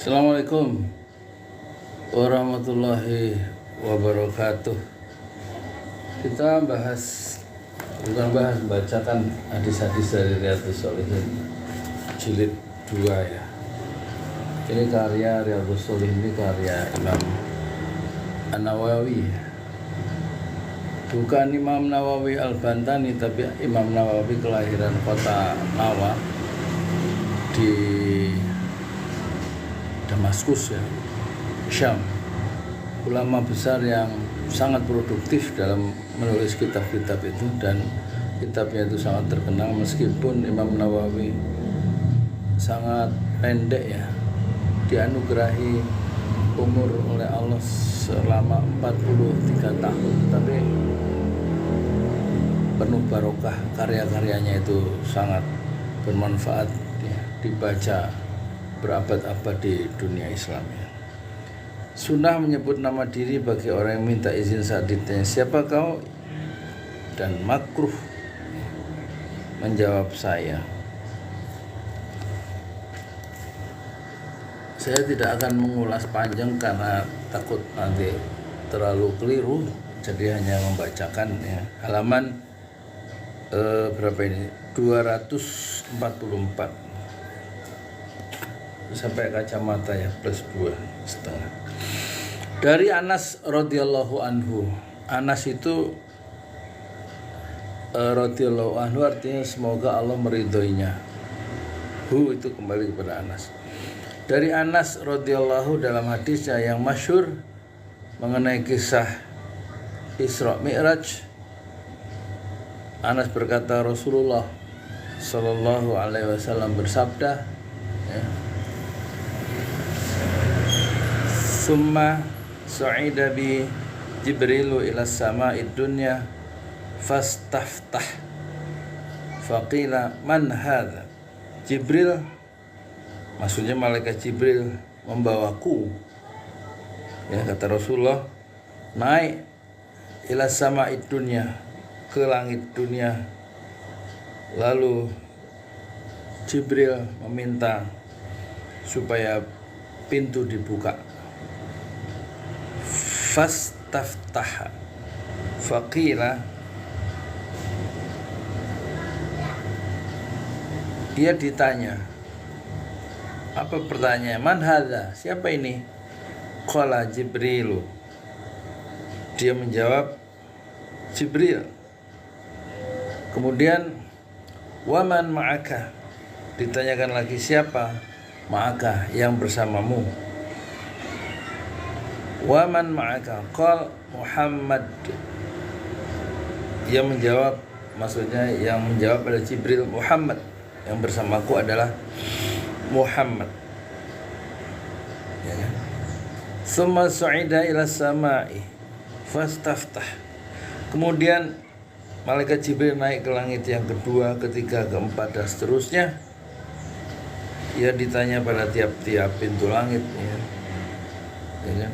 Assalamualaikum warahmatullahi wabarakatuh. Kita bacakan hadis-hadis dari Riyadhus Shalihin jilid 2 ya. Ini karya Riyadhus Shalihin, ini karya Imam An-Nawawi. Bukan Imam Nawawi Al-Bantani, tapi Imam Nawawi kelahiran kota Nawa di Damaskus ya, Syam. Ulama besar yang sangat produktif dalam menulis kitab-kitab itu, dan kitabnya itu sangat terkenal meskipun Imam Nawawi sangat pendek ya, dianugerahi umur oleh Allah selama 43 tahun, tapi penuh barokah, karya-karyanya itu sangat bermanfaat ya, dibaca berabad-abad di dunia Islam ya. Sunnah menyebut nama diri bagi orang yang minta izin saat ditanya siapa kau, dan makruh menjawab saya. Saya tidak akan mengulas panjang karena takut nanti terlalu keliru, jadi hanya membacakan ya. Halaman berapa ini? 244 sampai kacamata ya, plus 2,5. Dari Anas radhiyallahu anhu. Anas itu radhiyallahu anhu artinya semoga Allah meridhoinya. Hu itu kembali kepada Anas. Dari Anas radhiyallahu dalam hadisnya yang masyhur mengenai kisah Isra Mi'raj, Anas berkata Rasulullah sallallahu alaihi wasallam bersabda ya, summa su'ida bi Jibrilu ila sama'id dunya fastaftah faqila man hadha. Jibril, maksudnya malaikat Jibril, membawaku ya, kata Rasulullah, naik ila sama'id dunya, ke langit dunia. Lalu Jibril meminta supaya pintu dibuka. Fastaftah faqila, dia ditanya, apa pertanyaan? Man hadza, siapa ini? Qala Jibrilu, dia menjawab Jibril. Kemudian waman ma'aka, ditanyakan lagi siapa ma'aka, yang bersamamu. Waman ma'aka, qal Muhammad, yang menjawab, maksudnya yang menjawab adalah Jibril, Muhammad, yang bersamaku adalah Muhammad ya kan? Summa su'ida ila sama'i fastaftah, kemudian malaikat Jibril naik ke langit yang kedua, ketiga, keempat, dan seterusnya. Ia ditanya pada tiap-tiap pintu langit ya kan?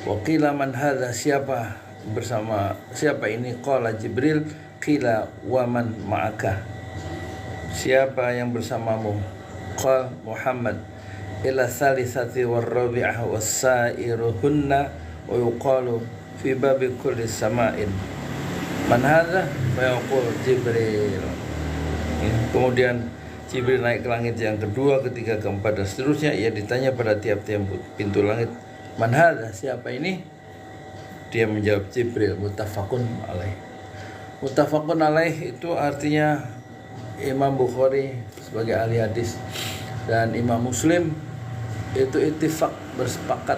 Waqila man hadza, siapa bersama, siapa ini? Qala Jibril, qila wa man ma'aka, siapa yang bersamamu? Qal Muhammad, ila thalithati war rabi'ah wasairuhunna wa yuqalu fi babi kulli sama'in man hadza, fa yaqul Jibril. Kemudian Jibril naik ke langit yang kedua, ketiga, keempat, dan seterusnya. Ia ditanya pada tiap-tiap pintu langit, man hadza, siapa ini? Dia menjawab Jibril. Muttafaqun alaih. Muttafaqun alaih itu artinya Imam Bukhari sebagai ahli hadis dan Imam Muslim itu ittifaq, bersepakat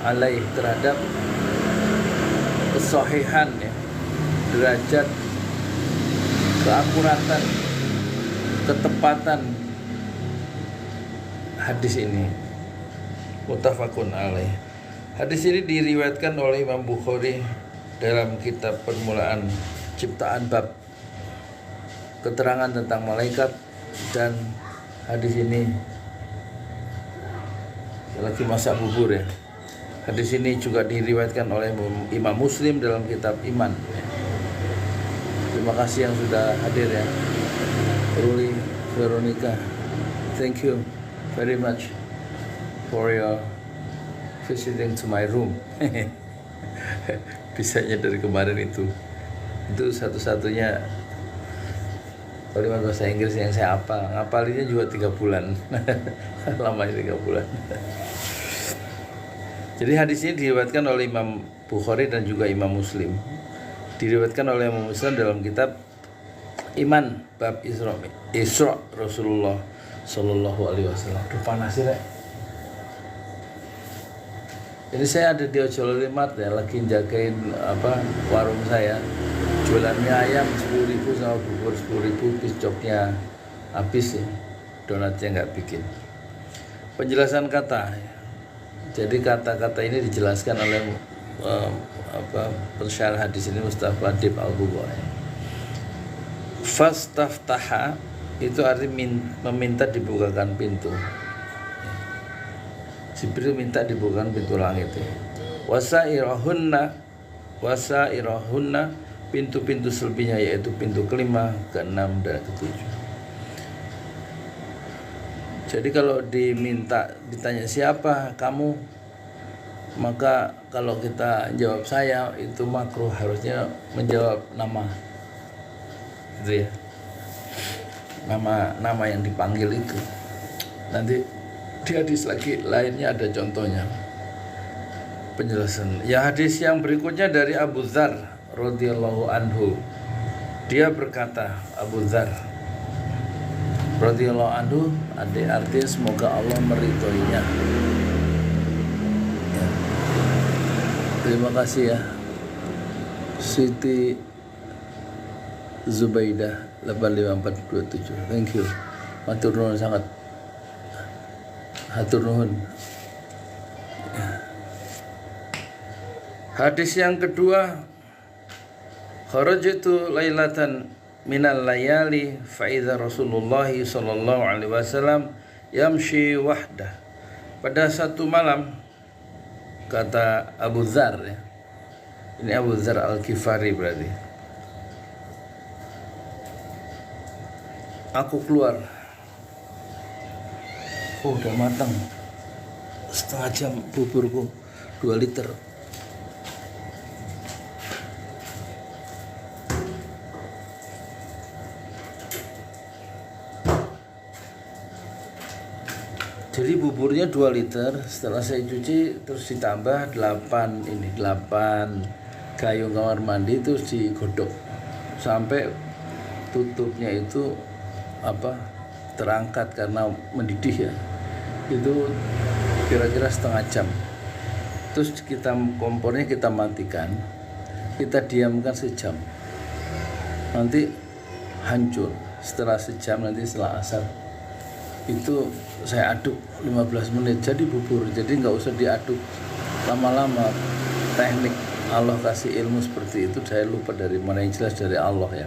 alaih terhadap kesahihan ya, derajat keakuratan, ketepatan hadis ini. Muttafaqun alaih. Hadis ini diriwayatkan oleh Imam Bukhari dalam kitab permulaan ciptaan bab keterangan tentang malaikat, dan hadis ini lagi masak bubur ya, Hadis ini juga diriwayatkan oleh Imam Muslim dalam kitab Iman. Terima kasih yang sudah hadir ya. Ruli, Veronica, thank you very much for your visiting to my room. Bisanya dari kemarin itu satu-satunya kalimat bahasa Inggris yang saya hafal. Ngapalinnya juga 3 bulan. Lamanya 3 bulan. Jadi hadis ini diriwayatkan oleh Imam Bukhari dan juga Imam Muslim. Diriwayatkan oleh Imam Muslim dalam kitab Iman bab Isra Rasulullah Sallallahu Alaihi Wasallam. Aduh panas sih rek. Ini saya ada di Ojol Limat ya, lagi jagain warung saya. Jualannya ayam 10.000 sama bubur 10.000, piscoknya habis ya, donatnya nggak bikin. Penjelasan kata. Jadi kata-kata ini dijelaskan oleh pensyarah hadis ini Mustafa Dib Al-Bukhari. Fastaftaha itu arti meminta dibukakan pintu. Jibril minta dibukakan pintu langit. Wasairahunna pintu-pintu selebihnya, yaitu pintu kelima, keenam dan ketujuh. Jadi kalau ditanya siapa kamu, maka kalau kita jawab saya, itu makruh, harusnya menjawab nama. Gitu ya. Nama yang dipanggil itu. Nanti di hadis lagi lainnya ada contohnya. Penjelasan. Ya, hadis yang berikutnya dari Abu Dzar radhiyallahu anhu. Dia berkata, Abu Dzar radhiyallahu anhu, artinya semoga Allah meridhoinya. Ya. Terima kasih ya Siti Zubaidah 85427. Thank you. Matur nuwun sangat. Hatur nuhun. Ya. Hadis yang kedua, kharajtu lailatan minal layali fa idza Rasulullah sallallahu alaihi wasallam yamshi wahdah. Pada satu malam, kata Abu Dzar ya. Ini Abu Dzar Al-Ghifari berarti. Aku keluar. Oh, udah matang. Setengah jam buburku 2 liter. Jadi buburnya 2 liter, setelah saya cuci terus ditambah 8 gayung kamar mandi, terus digodok sampai tutupnya itu terangkat karena mendidih ya. Itu kira-kira setengah jam. Terus kompornya kita matikan, kita diamkan sejam. Nanti hancur. Setelah sejam, nanti setelah asar itu saya aduk 15 menit jadi bubur. Jadi nggak usah diaduk lama-lama. Teknik Allah kasih ilmu seperti itu, saya lupa dari mana, yang jelas dari Allah ya.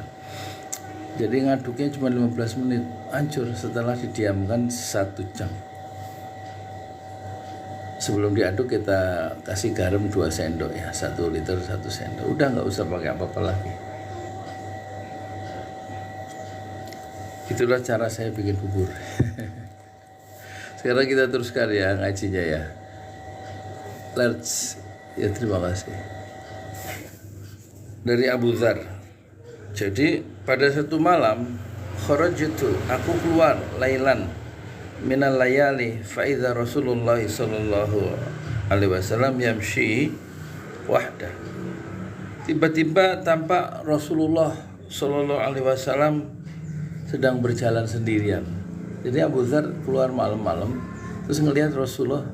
Jadi ngaduknya cuma 15 menit, hancur setelah didiamkan 1 jam. Sebelum diaduk kita kasih garam 2 sendok ya, 1 liter 1 sendok. Udah nggak usah pakai apa-apa lagi. Itulah cara saya bikin bubur. Sekarang kita teruskan ya ngajinya ya. Let's ya, terima kasih. Dari Abu Dzar. Jadi pada satu malam, kharajtu, aku keluar lailan minal layali fa idza Rasulullah sallallahu alaihi wasallam yamshi wahdah. Tiba-tiba tampak Rasulullah sallallahu alaihi wasallam sedang berjalan sendirian. Jadi Abu Dzar keluar malam-malam terus ngelihat Rasulullah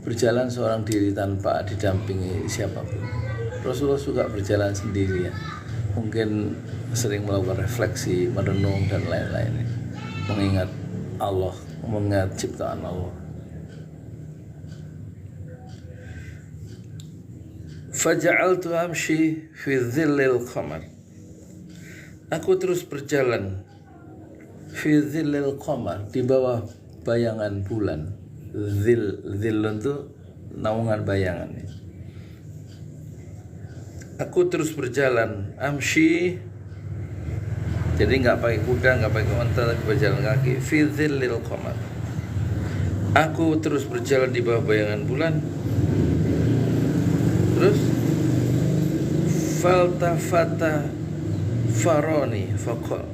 berjalan seorang diri tanpa didampingi siapapun. Rasulullah suka berjalan sendirian. Mungkin sering melakukan refleksi, merenung dan lain-lain, mengingat Allah, mengingat ciptaan Allah. Faja'altu amshi fi dhillil qamar. Aku terus berjalan fi dhillil qamar, di bawah bayangan bulan. Dhill itu naungan bayangan. Aku terus berjalan, amshi, jadi nggak pakai kuda, nggak pakai onta, tapi berjalan kaki. Fi dhillil qamar. Aku terus berjalan di bawah bayangan bulan. Terus faltafata faroni faqal.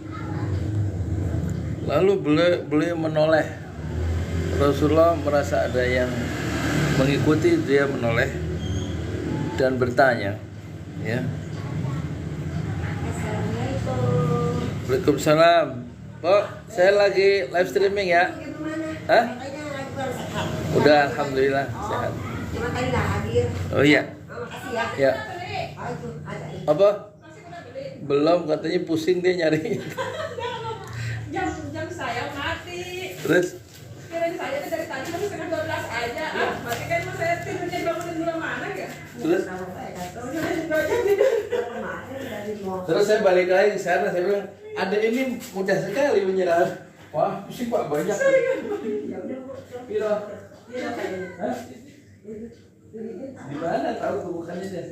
Lalu beliau menoleh. Rasulullah merasa ada yang mengikuti, dia menoleh dan bertanya, ya. Waalaikumsalam. Kok saya lagi live streaming ya? Hah? Udah, alhamdulillah sehat. Oh iya. Ya. Apa? Belum, katanya pusing dia nyari. Jam saya mati. Terus? Kirain saya dari tadi masih setengah 12 aja. Berarti kan saya tidurnya bangunin bulan mana ya? Terus? Terus saya balik lagi ke sana, saya bilang, ada ini mudah sekali menyerah. Wah, pusing Pak, banyak. Piro? Hah? Di mana tahu kebukannya dia?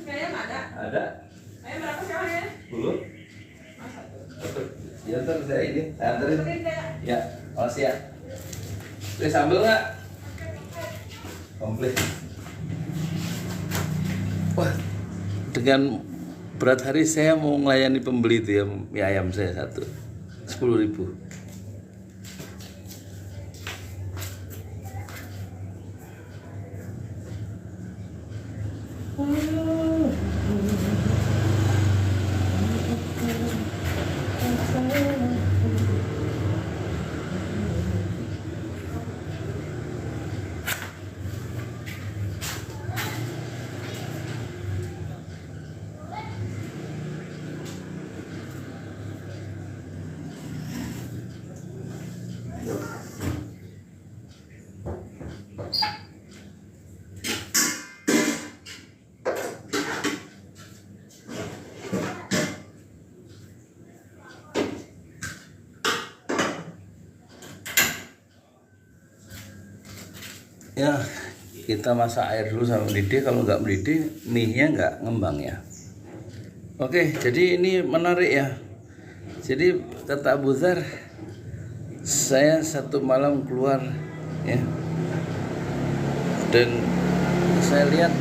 Kayaknya ada. Ada. Ayam berapa sekarang ya? 10. Ya ntar saya ini, saya anterin. Ya, makasih ya. Terus sambal nggak? Komplit. Wah, dengan berat hari saya mau melayani pembeli itu ya, mie ayam saya satu 10.000. Ya, kita masak air dulu sampai mendidih. Kalau nggak mendidih, mie-nya nggak ngembang ya. Oke, jadi ini menarik ya. Jadi kata Abu Dzar, saya satu malam keluar ya, dan saya lihat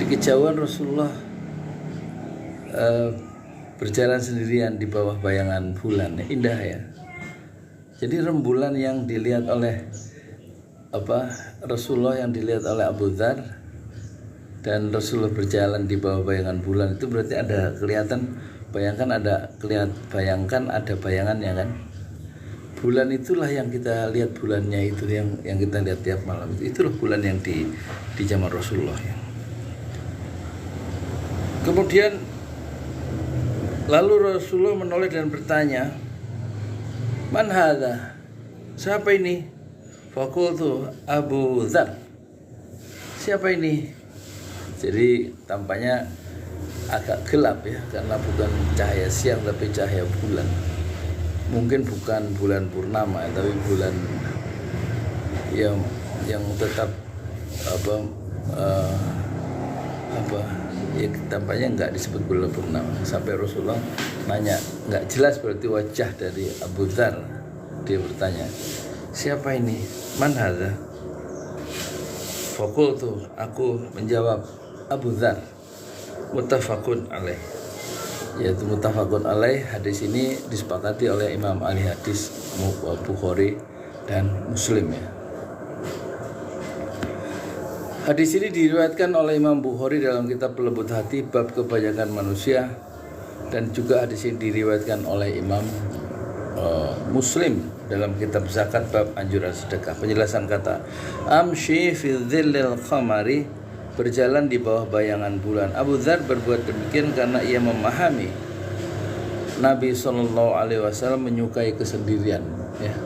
di kejauhan Rasulullah berjalan sendirian di bawah bayangan bulan. Indah ya. Jadi rembulan yang dilihat oleh Rasulullah, yang dilihat oleh Abu Dzar, dan Rasulullah berjalan di bawah bayangan bulan, itu berarti ada kelihatan, bayangkan ada bayangannya kan. Bulan itulah yang kita lihat, bulannya itu yang kita lihat tiap malam, itulah bulan yang di zaman Rasulullah ya. Kemudian lalu Rasulullah menoleh dan bertanya, "Man hadza?" Siapa ini? Faqultu Abu Dzar. Siapa ini? Jadi tampaknya agak gelap ya, karena bukan cahaya siang tapi cahaya bulan. Mungkin bukan bulan purnama, tapi bulan yang tetap ya, tampaknya nggak disebut bulan purnama. Sampai Rasulullah nanya, nggak jelas berarti wajah dari Abu Dzar. Dia bertanya, siapa ini? Man hadza? Faqultu, aku menjawab, Abu Dzar. Muttafaqun alaih. Yaitu muttafaqun alaih, hadis ini disepakati oleh Imam ahli hadis Bukhari dan Muslim ya. Hadis ini diriwayatkan oleh Imam Bukhari dalam kitab Pelebut Hati bab kebanyakan manusia, dan juga hadis ini diriwayatkan oleh Imam Muslim dalam kitab zakat bab anjuran sedekah. Penjelasan kata amshi fi dhillil qamari, berjalan di bawah bayangan bulan. Abu Dzar berbuat demikian karena ia memahami Nabi SAW menyukai kesendirian ya,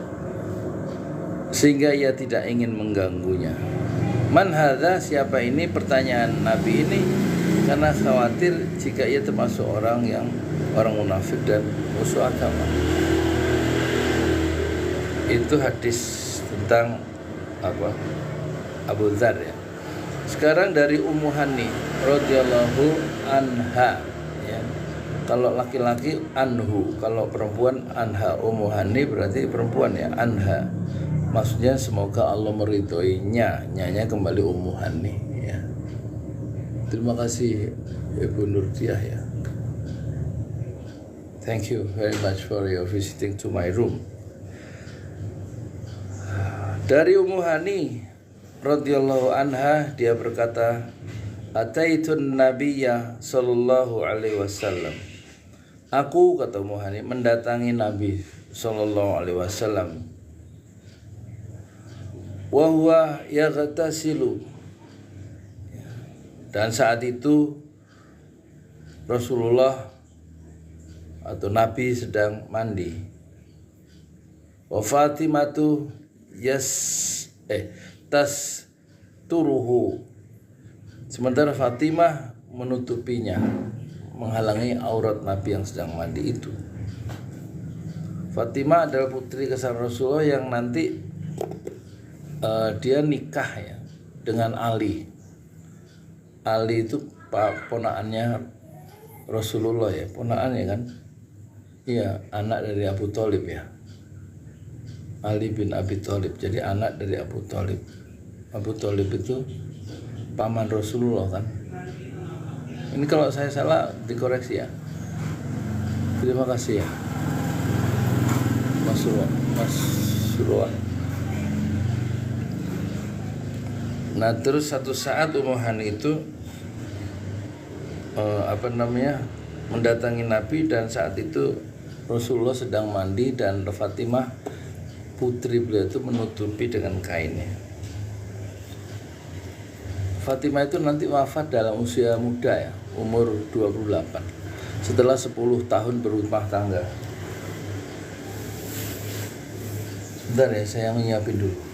sehingga ia tidak ingin mengganggunya. Man hadza, siapa ini? Pertanyaan Nabi ini karena khawatir jika ia termasuk orang munafik dan musuh agama. Itu hadis tentang Abu Dzar ya. Sekarang dari Ummu Hani radhiyallahu anha ya. Kalau laki-laki anhu, kalau perempuan anha. Ummu Hani berarti perempuan ya, anha. Maksudnya semoga Allah meridhoinya. Nyanya kembali Ummu Hani ya. Terima kasih Ibu Nurdiah ya. Thank you very much for your visiting to my room. Dari Ummu Hani radhiyallahu anha, dia berkata, Ataitun Nabiyya sallallahu alaihi wasallam. Aku, kata Ummu Hani, mendatangi Nabi sallallahu alaihi wasallam. Wa huwa yaghtasilu. Dan saat itu Rasulullah atau Nabi sedang mandi. Wa Fatimatu tas turuhu. Sementara Fatimah menutupinya, menghalangi aurat Nabi yang sedang mandi itu. Fatimah adalah putri kesayangan Rasulullah yang nanti dia nikah ya dengan Ali. Ali itu ponaannya Rasulullah ya, ponaannya kan? Iya, anak dari Abu Thalib ya. Ali bin Abi Thalib, jadi anak dari Abu Thalib. Abu Thalib itu paman Rasulullah kan. Ini kalau saya salah dikoreksi ya. Terima kasih ya, Mas Surwan. Nah terus satu saat Ummu Hani itu mendatangi Nabi, dan saat itu Rasulullah sedang mandi dan Fatimah putri beliau itu menutupi dengan kainnya. Fatimah itu nanti wafat dalam usia muda ya, umur 28, setelah 10 tahun berumah tangga. Sebentar ya, saya nyiapin dulu.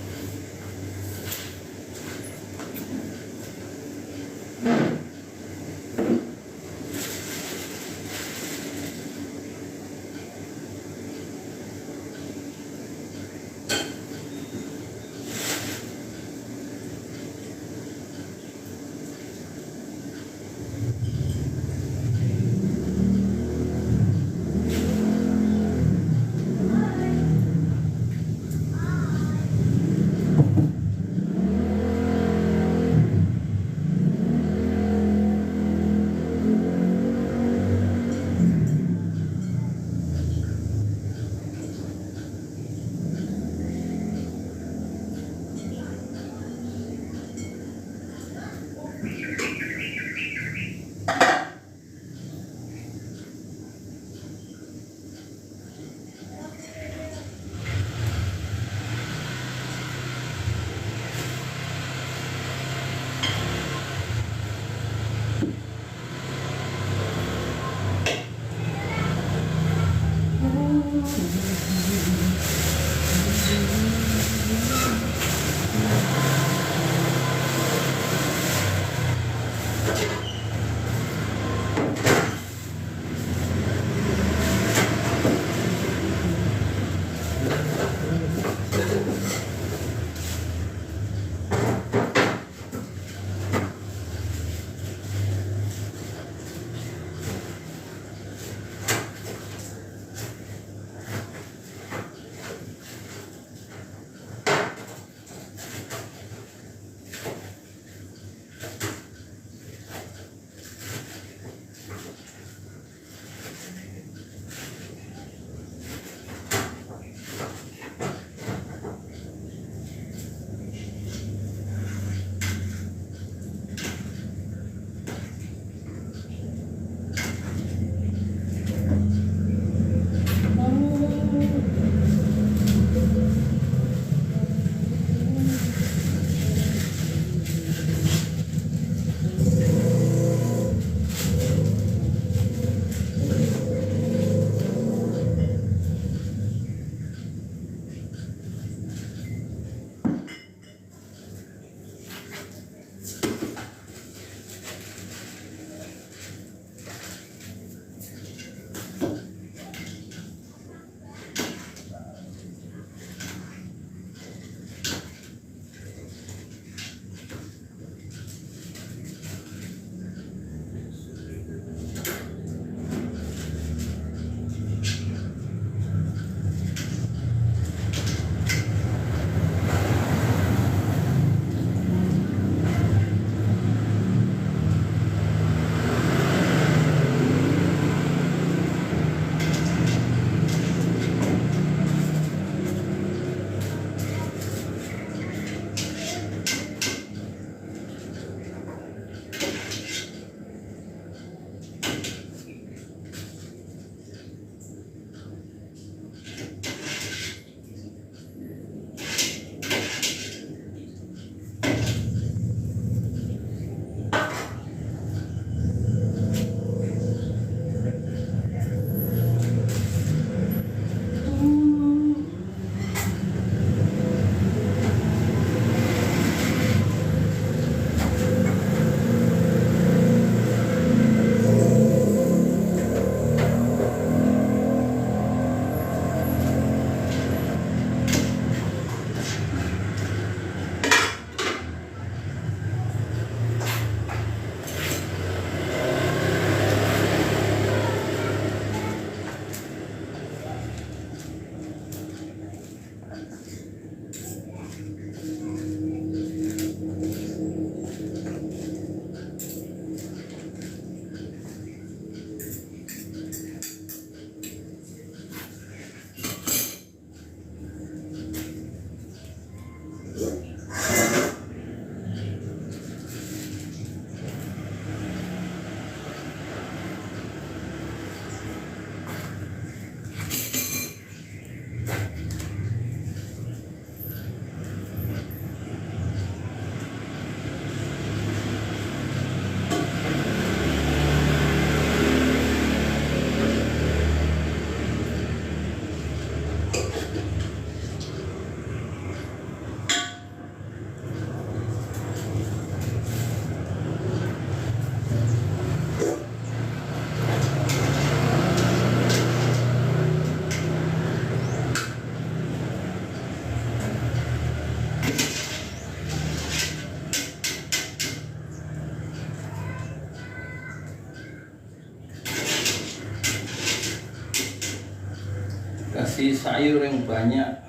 kasih sayur yang banyak.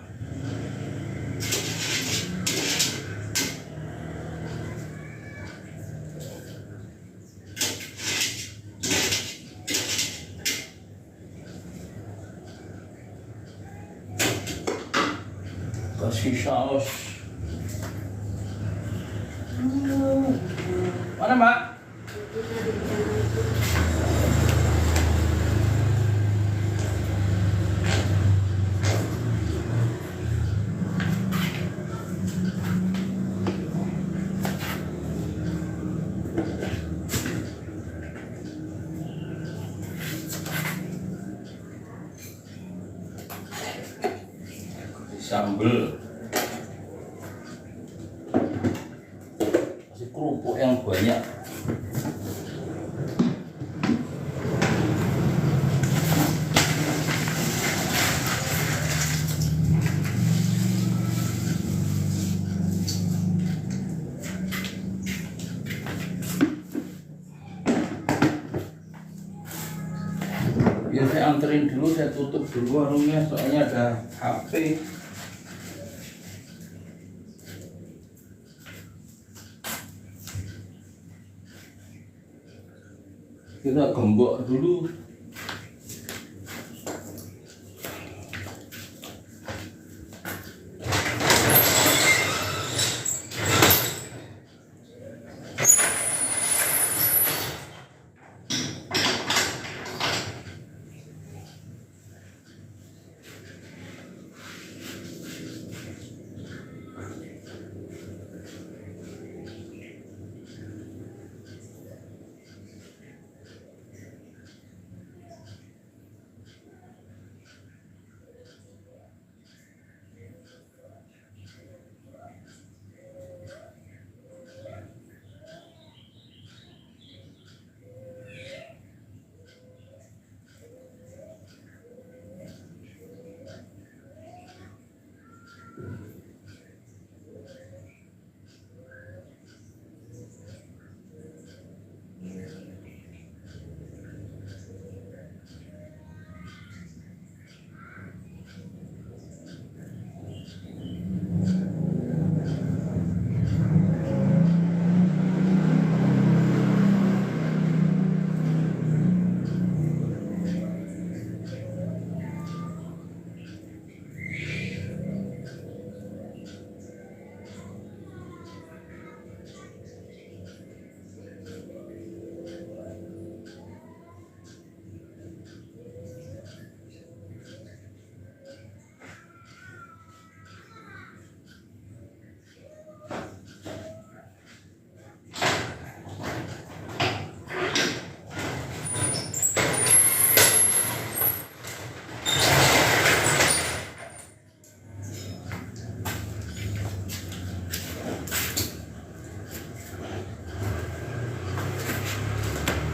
Kasih saus. Mana Mbak? Sambal, kasih kerupuk yang banyak. Biar saya anterin dulu, saya tutup dulu warungnya soalnya ada HP. Kita gembok dulu.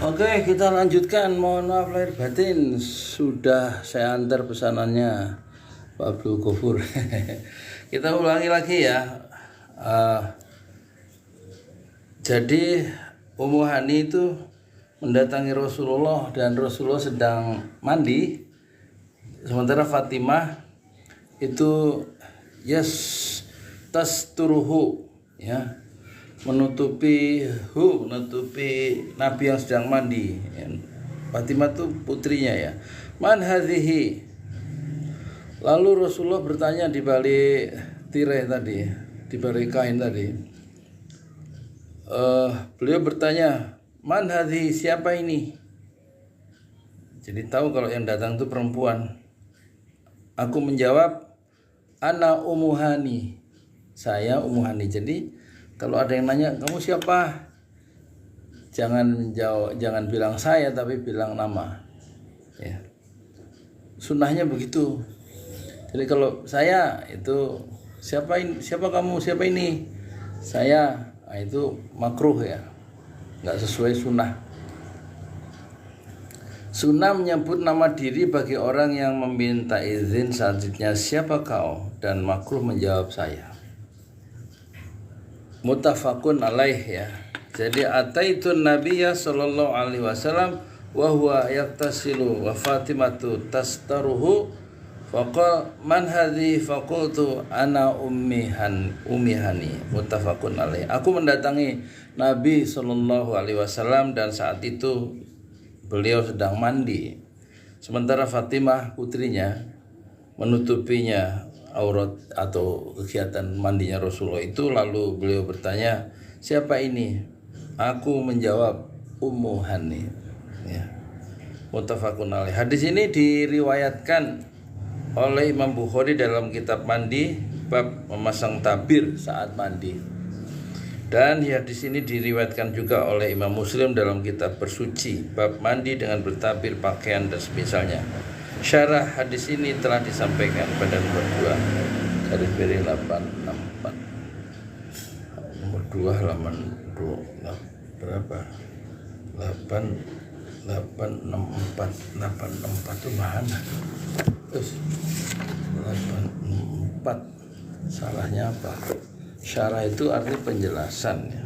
Oke, kita lanjutkan. Mohon maaf lahir batin, sudah saya antar pesanannya Pak Abdul Ghafur. Kita ulangi lagi ya. Jadi Ummu Hani itu mendatangi Rasulullah dan Rasulullah sedang mandi, sementara Fatimah itu tasturuhu, ya, menutupi Nabi yang sedang mandi. Fatimah itu putrinya ya. Man hadhihi. Lalu Rasulullah bertanya di balik tirai tadi, di balik kain tadi. Beliau bertanya, man hadhihi, siapa ini? Jadi tahu kalau yang datang itu perempuan. Aku menjawab, ana Ummu Hani. Saya Ummu Hani. Jadi kalau ada yang nanya, kamu siapa? Jangan bilang saya, tapi bilang nama. Ya. Sunnahnya begitu. Jadi kalau saya itu siapa kamu? Siapa ini? Saya. Nah, itu makruh ya. Enggak sesuai sunnah. Sunnah menyebut nama diri bagi orang yang meminta izin selanjutnya, siapa kau? Dan makruh menjawab saya. Muttafaqun alaih ya. Jadi ataitun nabiyya sallallahu alaihi wasallam wa huwa yaktasilu wa Fatimatu tastaruhu Faqal man hadhi faqultu ana ummihani muttafaqun alaih. Aku mendatangi Nabi sallallahu alaihi wasallam dan saat itu beliau sedang mandi. Sementara Fatimah putrinya menutupinya aurat atau kegiatan mandinya Rasulullah itu. Lalu beliau bertanya, siapa ini? Aku menjawab, Ummu Hani. Ya. Muttafaqun alaih. Hadis ini diriwayatkan oleh Imam Bukhari dalam kitab mandi bab memasang tabir saat mandi. Dan hadis ini diriwayatkan juga oleh Imam Muslim dalam kitab bersuci bab mandi dengan bertabir pakaian dan semisalnya. Syarah hadis ini telah disampaikan pada nomor 2 garis miring 864. Nomor 2 halaman 2 berapa? 864 itu mana? Terus 84. Salahnya apa? Syarah itu arti penjelasan ya.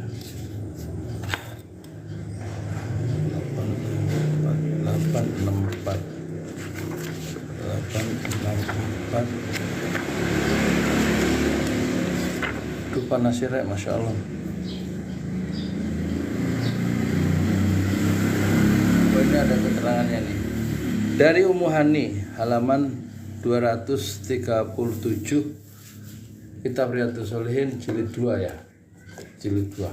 864 itu panasnya, Masya Allah. Ini ada keterangannya nih. Dari Ummu Hani, halaman 237, Kitab Riyadhus Shalihin jilid 2 ya. Jilid 2.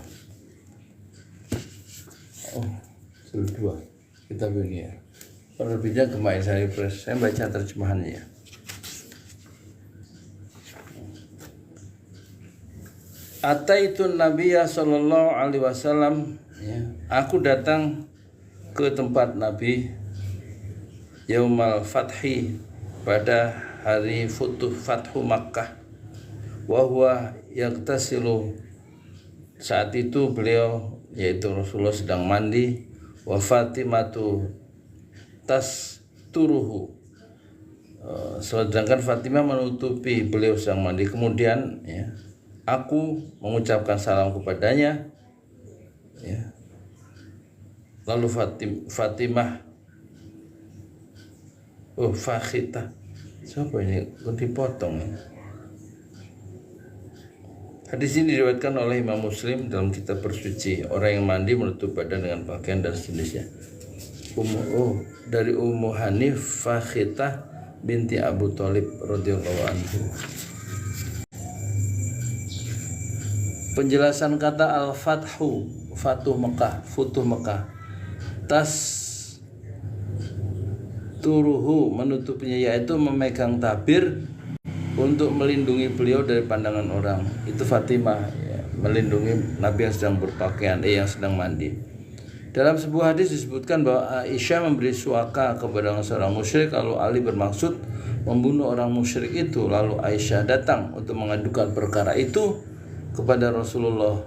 Oh, jilid 2. Kitab ini ya. Penerbitnya Gema Insani Press. Saya baca terjemahannya ya. Ataitun Nabiyya sallallahu alaihi wasallam, ya. Aku datang ke tempat Nabi Yaumal Fathi, pada hari Fathu Makkah. Wa huwa yaghtasilu, saat itu beliau yaitu Rasulullah sedang mandi. Wa Fatimatu tasturuhu, sedangkan Fatimah menutupi beliau sedang mandi. Kemudian ya, aku mengucapkan salam kepadanya ya. Lalu Fatimah Fakhita, siapa ini? Dipotong ya. Hadis ini diriwayatkan oleh Imam Muslim dalam kitab bersuci. Orang yang mandi menutup badan dengan pakaian dan sejenisnya. Dari Ummu Hanif Fakhita binti Abu Thalib radhiyallahu anhu. Penjelasan kata al-fathu, Futuh Mekah. Turuhu, menutupnya, yaitu memegang tabir untuk melindungi beliau dari pandangan orang. Itu Fatimah ya, melindungi Nabi yang sedang berpakaian, yang sedang mandi. Dalam sebuah hadis disebutkan bahwa Aisyah memberi suaka kepada seorang musyrik, lalu Ali bermaksud membunuh orang musyrik itu. Lalu Aisyah datang untuk mengadukan perkara itu kepada Rasulullah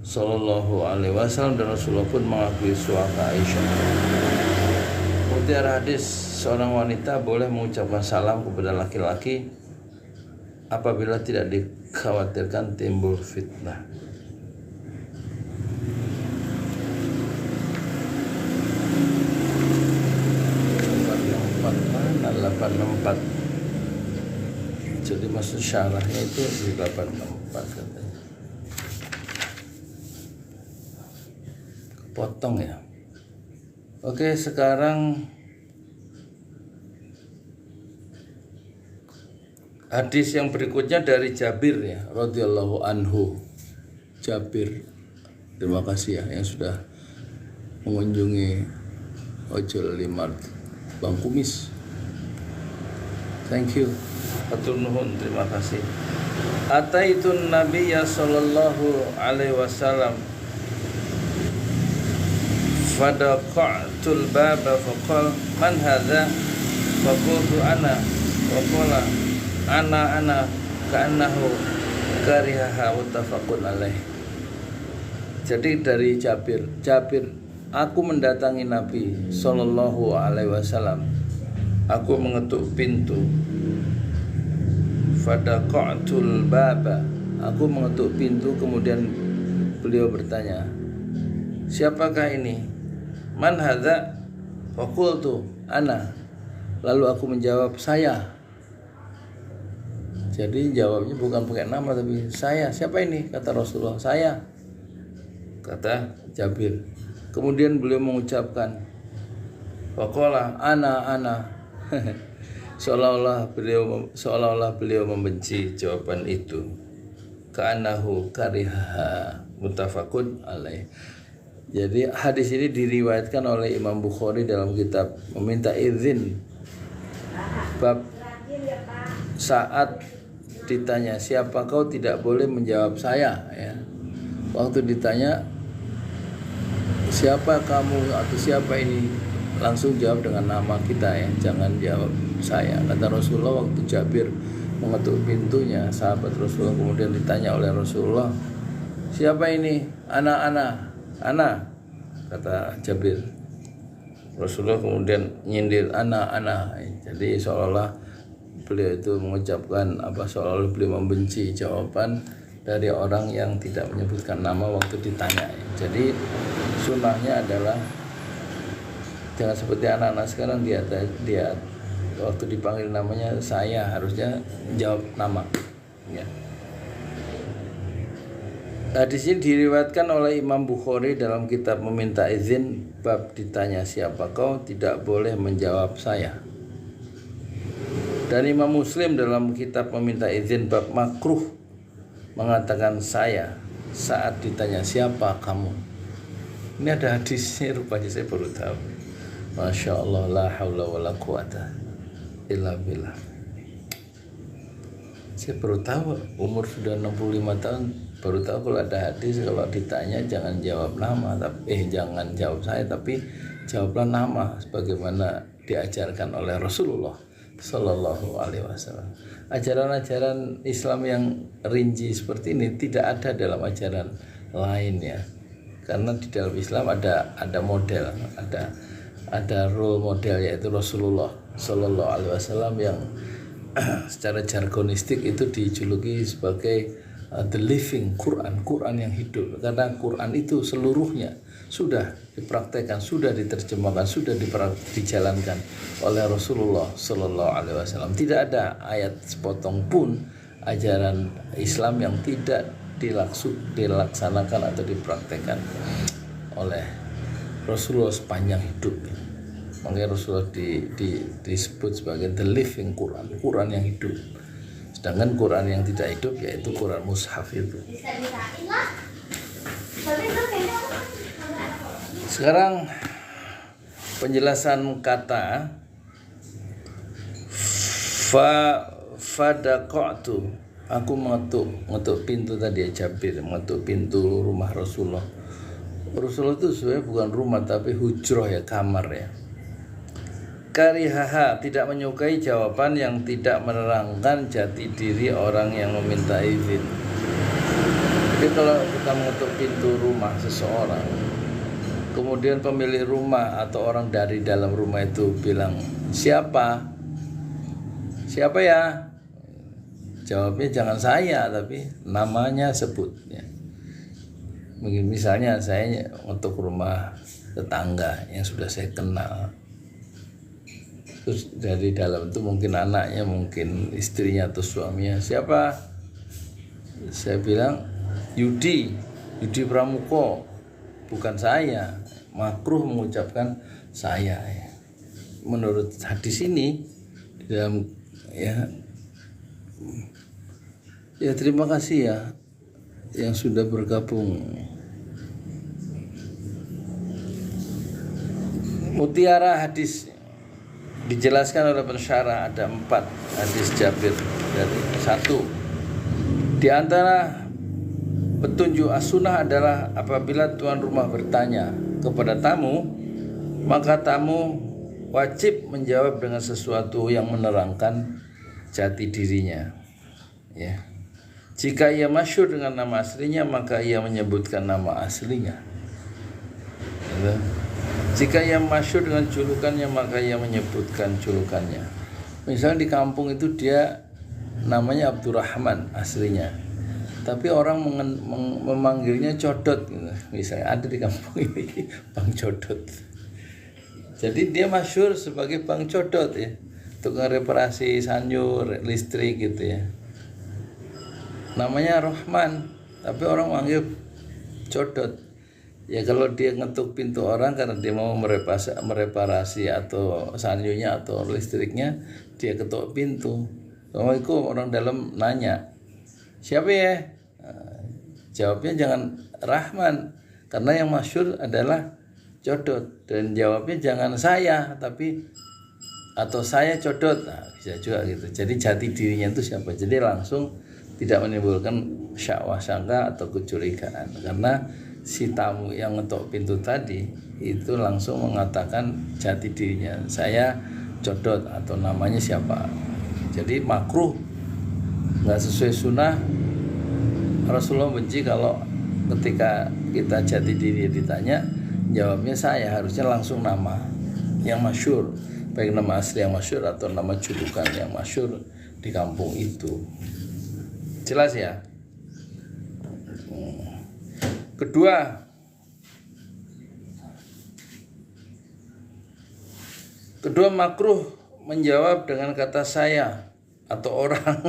Sallallahu Alaihi Wasallam, dan Rasulullah pun mengakui suaka Aisyah. Mutiara hadis, seorang wanita boleh mengucapkan salam kepada laki-laki apabila tidak dikhawatirkan timbul fitnah. Mana 864? Jadi maksud syarahnya itu di 864 katanya. Potong ya. Oke, sekarang hadis yang berikutnya dari Jabir ya, radhiyallahu anhu. Jabir, terima kasih ya yang sudah mengunjungi Ojol Limart Bang Kumis. Thank you. Hatur nuhun, terima kasih. Ataitun Nabiyya sallallahu alaihi wasallam fadaqa'tul baba faqal man hadza faqultu ana wa qala ana ka'annahu karihaha muttafaqun alaih. Jadi dari Jabir, aku mendatangi Nabi sallallahu alaihi wasallam. Aku mengetuk pintu. Fadaqa'tul baba, aku mengetuk pintu, kemudian beliau bertanya, siapakah ini? Man hadza? Faqultu ana. Lalu aku menjawab, saya. Jadi jawabnya bukan pakai nama tapi saya. Siapa ini? Kata Rasulullah, saya. Kata Jabir. Kemudian beliau mengucapkan, waqala ana. seolah-olah beliau membenci jawaban itu. Ka'annahu karihaha, muttafaqun alaih. Jadi hadis ini diriwayatkan oleh Imam Bukhari dalam kitab meminta izin bab saat ditanya siapa kau tidak boleh menjawab saya ya. Waktu ditanya siapa kamu atau siapa ini, langsung jawab dengan nama kita ya, jangan jawab saya. Kata Rasulullah waktu Jabir mengetuk pintunya, sahabat Rasulullah kemudian ditanya oleh Rasulullah, siapa ini? Ana, kata Jabir. Rasulullah kemudian nyindir ana. Jadi seolah-olah beliau itu mengucapkan seolah-olah beliau membenci jawaban dari orang yang tidak menyebutkan nama waktu ditanya. Jadi sunnahnya adalah jangan seperti anak-anak sekarang, dia waktu dipanggil namanya saya, harusnya jawab nama ya. Hadis ini diriwayatkan oleh Imam Bukhari dalam kitab meminta izin bab ditanya siapa kau tidak boleh menjawab saya. Dan Imam Muslim dalam kitab meminta izin bab makruh mengatakan saya saat ditanya siapa kamu. Ini ada hadisnya, rupanya saya baru tahu. Masya Allah, la haula wa la quwata illa billah. Saya baru tahu, umur sudah 65 tahun baru tahu kalau ada hadis kalau ditanya jangan jawab nama, jangan jawab saya, tapi jawablah nama sebagaimana diajarkan oleh Rasulullah Sallallahu Alaihi Wasallam. Ajaran-ajaran Islam yang rinci seperti ini tidak ada dalam ajaran lain ya, karena di dalam Islam ada model, ada role model, yaitu Rasulullah Sallallahu Alaihi Wasallam yang secara jargonistik itu dijuluki sebagai the living Quran yang hidup, karena Quran itu seluruhnya sudah dipraktekkan, sudah diterjemahkan, sudah dijalankan oleh Rasulullah Sallallahu Alaihi Wasallam. Tidak ada ayat sepotong pun ajaran Islam yang tidak dilaksanakan atau dipraktekkan oleh Rasulullah sepanjang hidupnya. Makanya Rasulullah disebut sebagai the living Quran yang hidup. Sedangkan Quran yang tidak hidup yaitu Quran mushaf itu. Sekarang penjelasan kata fadaqatu, aku mengetuk pintu tadi ya, Jabir mengetuk pintu rumah Rasulullah. Rasulullah itu sebenarnya bukan rumah tapi hujrah ya, kamar ya. Karihaha, tidak menyukai jawaban yang tidak menerangkan jati diri orang yang meminta izin. Jadi kalau kita mengetuk pintu rumah seseorang, kemudian pemilik rumah atau orang dari dalam rumah itu bilang, siapa ya? Jawabnya jangan saya, tapi namanya sebut ya. Mungkin misalnya saya untuk rumah tetangga yang sudah saya kenal, terus dari dalam itu mungkin anaknya, mungkin istrinya atau suaminya, siapa? Saya bilang Yudi Pramuko, bukan saya. Makruh mengucapkan saya ya. Menurut hadis ini dalam ya terima kasih ya yang sudah bergabung. Mutiara hadis dijelaskan oleh pensyarah, ada 4 hadis Jabir. Dari 1, di antara petunjuk as-sunnah adalah apabila tuan rumah bertanya kepada tamu, maka tamu wajib menjawab dengan sesuatu yang menerangkan jati dirinya ya. Jika ia masyhur dengan nama aslinya, maka ia menyebutkan nama aslinya ya. Jika ia masyhur dengan julukannya, maka ia menyebutkan julukannya. Misalnya di kampung itu dia namanya Abdurrahman aslinya, tapi orang memanggilnya Codot gitu. Misalnya ada di kampung ini Bang Codot. Jadi dia masyhur sebagai Bang Codot ya, tukang reparasi sayur, listrik gitu ya. namanya Rahman, tapi orang manggil Codot. Ya kalau dia ngetuk pintu orang karena dia mau mereparasi atau sanyunya atau listriknya, dia ketuk pintu. Assalamualaikum, orang dalam nanya, siapa ya? Jawabnya jangan Rahman, karena yang masyhur adalah Codot. Dan jawabnya jangan saya, tapi atau saya Codot. Nah, bisa juga gitu. Jadi jati dirinya itu siapa? Jadi langsung tidak menimbulkan syahwah sangka atau kecurigaan, karena si tamu yang ngetok pintu tadi itu langsung mengatakan jati dirinya, saya Codot atau namanya siapa. Jadi makruh, nggak sesuai sunnah. Rasulullah benci kalau ketika kita jati diri ditanya, jawabnya saya, harusnya langsung nama yang masyhur, baik nama asli yang masyhur atau nama julukan yang masyhur di kampung itu. Jelas ya? Kedua makruh menjawab dengan kata saya atau orang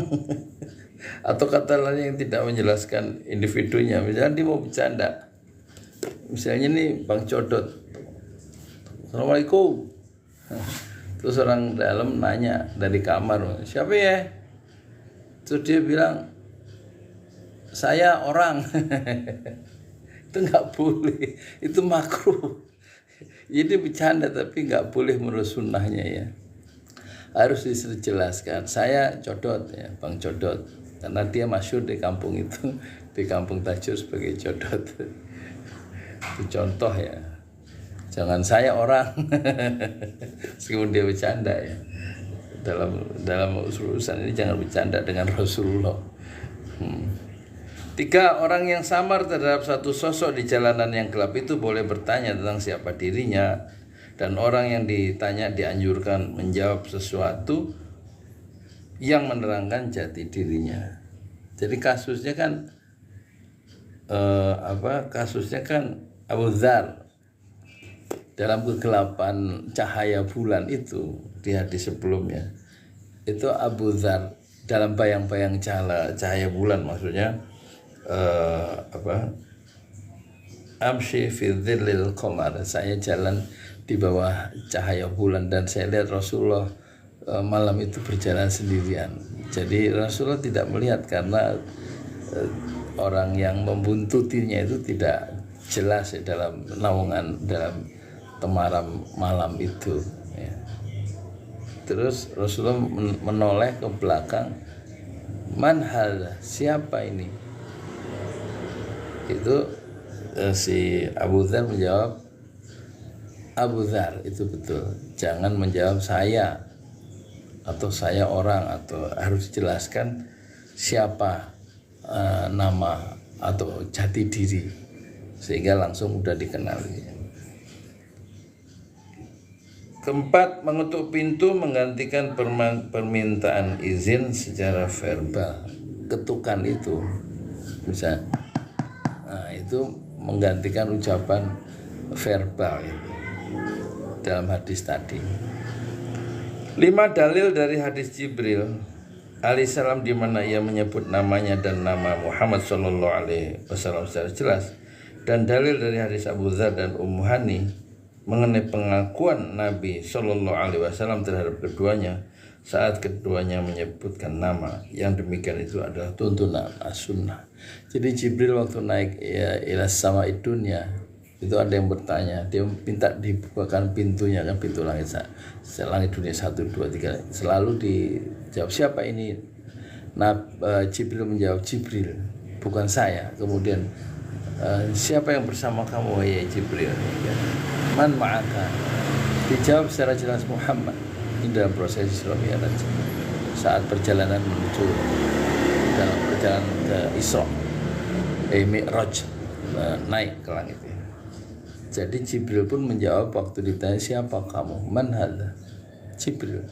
atau kata lain yang tidak menjelaskan individunya. Misalnya dia mau bercanda, misalnya nih Bang Codot, Assalamualaikum. Terus orang dalam nanya dari kamar, siapa ya? Terus dia bilang, saya orang. Itu nggak boleh, itu makruh. Jadi bercanda tapi nggak boleh menurut sunnahnya ya. Harus dijelaskan, saya Codot ya, Bang Codot, karena dia masyhur di kampung itu, di kampung Tajur sebagai Codot. Itu contoh ya. Jangan saya orang. Meskipun dia bercanda ya. Dalam urusan ini jangan bercanda dengan Rasulullah. 3, orang yang samar terhadap satu sosok di jalanan yang gelap itu boleh bertanya tentang siapa dirinya, dan orang yang ditanya dianjurkan menjawab sesuatu yang menerangkan jati dirinya. Jadi kasusnya kan kasusnya kan Abu Dzar dalam kegelapan cahaya bulan itu di hadis sebelumnya. Itu Abu Dzar dalam bayang-bayang cahaya bulan, maksudnya amshi fi dhillil qamar, saya jalan di bawah cahaya bulan dan saya lihat Rasulullah malam itu berjalan sendirian. Jadi Rasulullah tidak melihat karena orang yang membuntutinya itu tidak jelas ya, dalam naungan, dalam temaram malam itu ya. Terus Rasulullah menoleh ke belakang, man hadza, siapa ini? Itu si Abu Dzar menjawab, Abu Dzar, itu betul. Jangan menjawab saya atau saya orang, atau harus dijelaskan siapa nama atau jati diri sehingga langsung mudah dikenali. 4, mengetuk pintu menggantikan permintaan izin secara verbal. Ketukan itu bisa, itu menggantikan ucapan verbal itu, dalam hadis tadi. 5, dalil dari hadis Jibril alaihissalam di mana ia menyebut namanya dan nama Muhammad sallallahu alaihi wasallam secara jelas, dan dalil dari hadis Abu Dzar dan Ummu Hani mengenai pengakuan Nabi sallallahu alaihi wasallam terhadap keduanya saat keduanya menyebutkan nama. Yang demikian itu adalah tuntunan as-sunnah. Jadi Jibril waktu naik ila sama dunya itu ada yang bertanya, dia minta dibukakan pintunya, kan pintu langit dunia 1, 2, 3, selalu dijawab siapa ini. Jibril menjawab, Jibril, bukan saya. Kemudian siapa yang bersama kamu ya Jibril? Man ma'aka? Dijawab secara jelas Muhammad. Ini dalam proses Isra Mi'raj, saat perjalanan menuju dalam perjalanan ke Isra Mi'raj, naik ke langit. Jadi Jibril pun menjawab waktu ditanya siapa kamu, man hadza? Jibril.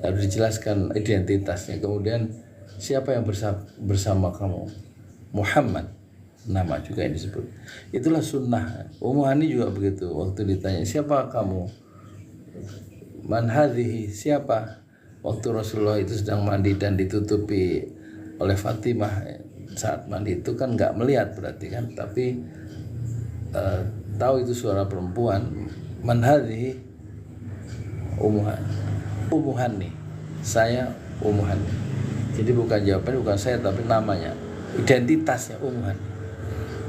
Harus dijelaskan identitasnya. Kemudian siapa yang bersama kamu? Muhammad, nama juga yang disebut. Itulah sunnah. Ummu Hani juga begitu, waktu ditanya siapa kamu, man hadhihi, siapa? Waktu Rasulullah itu sedang mandi dan ditutupi oleh Fatimah saat mandi itu kan nggak melihat berarti kan, tapi tahu itu suara perempuan. Man hadhihi Ummu Hani, saya Ummu Hani. Jadi bukan jawabannya bukan saya tapi namanya, identitasnya Ummu Hani.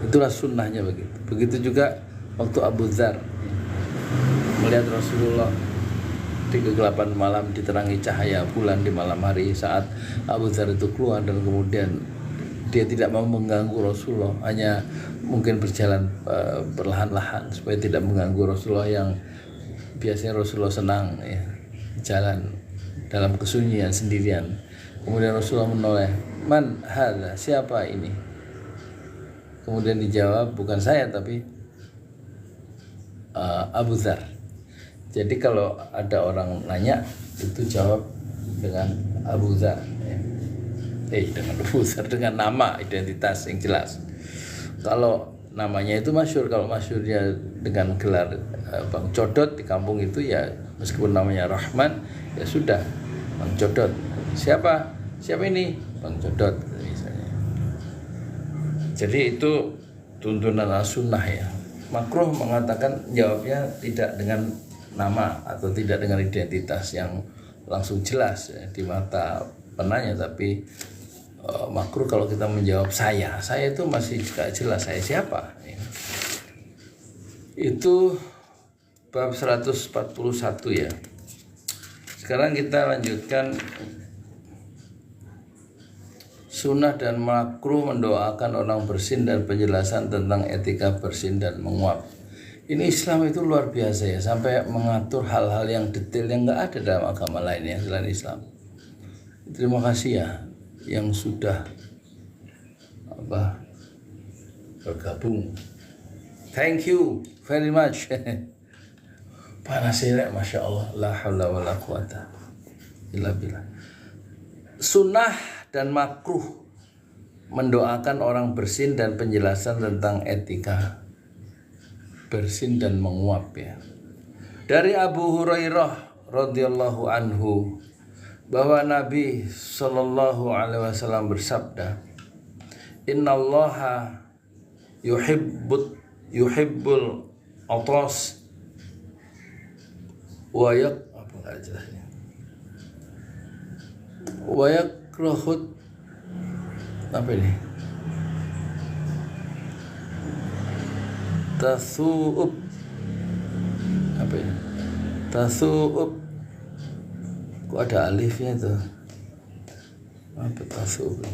Itulah sunnahnya begitu. Begitu juga waktu Abu Dzar melihat Rasulullah di kegelapan malam diterangi cahaya bulan di malam hari. Saat Abu Dzar itu keluar dan kemudian dia tidak mau mengganggu Rasulullah, hanya mungkin berjalan perlahan-lahan supaya tidak mengganggu Rasulullah yang biasanya Rasulullah senang ya, jalan dalam kesunyian sendirian. Kemudian Rasulullah menoleh, man hadza, siapa ini? Kemudian dijawab, bukan saya tapi Abu Dzar. Jadi kalau ada orang nanya itu jawab dengan Abu Dzar ya. Dengan Abu Dzar, dengan nama identitas yang jelas. Kalau namanya itu masyhur, kalau masyhurnya dengan gelar Bang Codot di kampung itu ya, meskipun namanya Rahman ya sudah Bang Codot. Siapa ini? Bang Codot misalnya. Jadi itu tuntunan as-sunnah ya. Makruh mengatakan jawabnya tidak dengan nama atau tidak dengan identitas yang langsung jelas ya, di mata penanya, tapi makruh kalau kita menjawab saya itu masih gak jelas saya siapa ya. Itu bab 141 ya. Sekarang kita lanjutkan sunnah dan makruh mendoakan orang bersin dan penjelasan tentang etika bersin dan menguap. Ini Islam itu luar biasa ya, sampai mengatur hal-hal yang detail yang nggak ada dalam agama lainnya selain Islam. Terima kasih ya yang sudah bergabung. Thank you very much. Panas ya, masya Allah, la haula wala quwata illa billah. Sunnah dan makruh mendoakan orang bersin dan penjelasan tentang etika bersin dan menguap ya. Dari Abu Hurairah radhiyallahu anhu bahwa Nabi sallallahu alaihi wasallam bersabda, innallaha yuhibbul atas wa yakrahut apa ini? Tasu'ub apa ini? Tasu'ub, kok ada alifnya itu? Apa tasu'ub?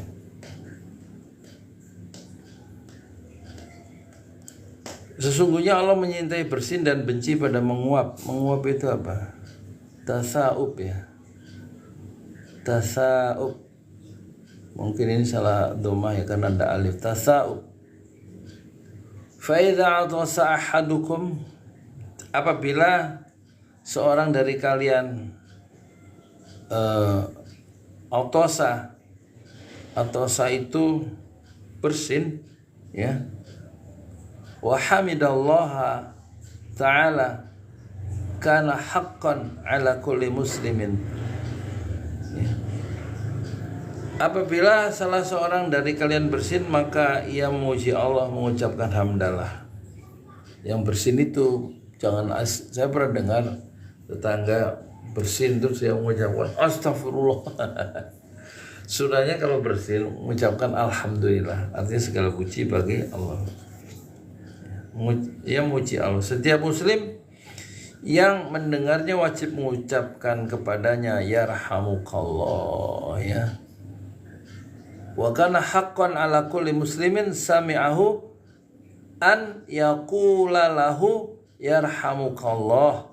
Sesungguhnya Allah menyintai bersin dan benci pada menguap. Menguap itu apa? Tasa'ub ya. Tasa'ub. Mungkin ini salah domah ya karena ada alif. Tasa'ub. Fa idza atasa ahadukum, apabila seorang dari kalian atasa itu bersin ya. Wa hamidallaha ta'ala kana haqqan ala kulli muslimin ya. Apabila salah seorang dari kalian bersin, maka ia memuji Allah, mengucapkan hamdalah. Yang bersin itu jangan saya pernah dengar tetangga bersin terus dia mengucapkan astagfirullah. Sudahnya kalau bersin mengucapkan alhamdulillah, artinya segala puji bagi Allah. Ia memuji Allah. Setiap muslim yang mendengarnya wajib mengucapkan kepadanya yarhamukallah ya. Wa kana haqqan ala kulli muslimin sami'ahu an yaqula lahu yarhamukallah.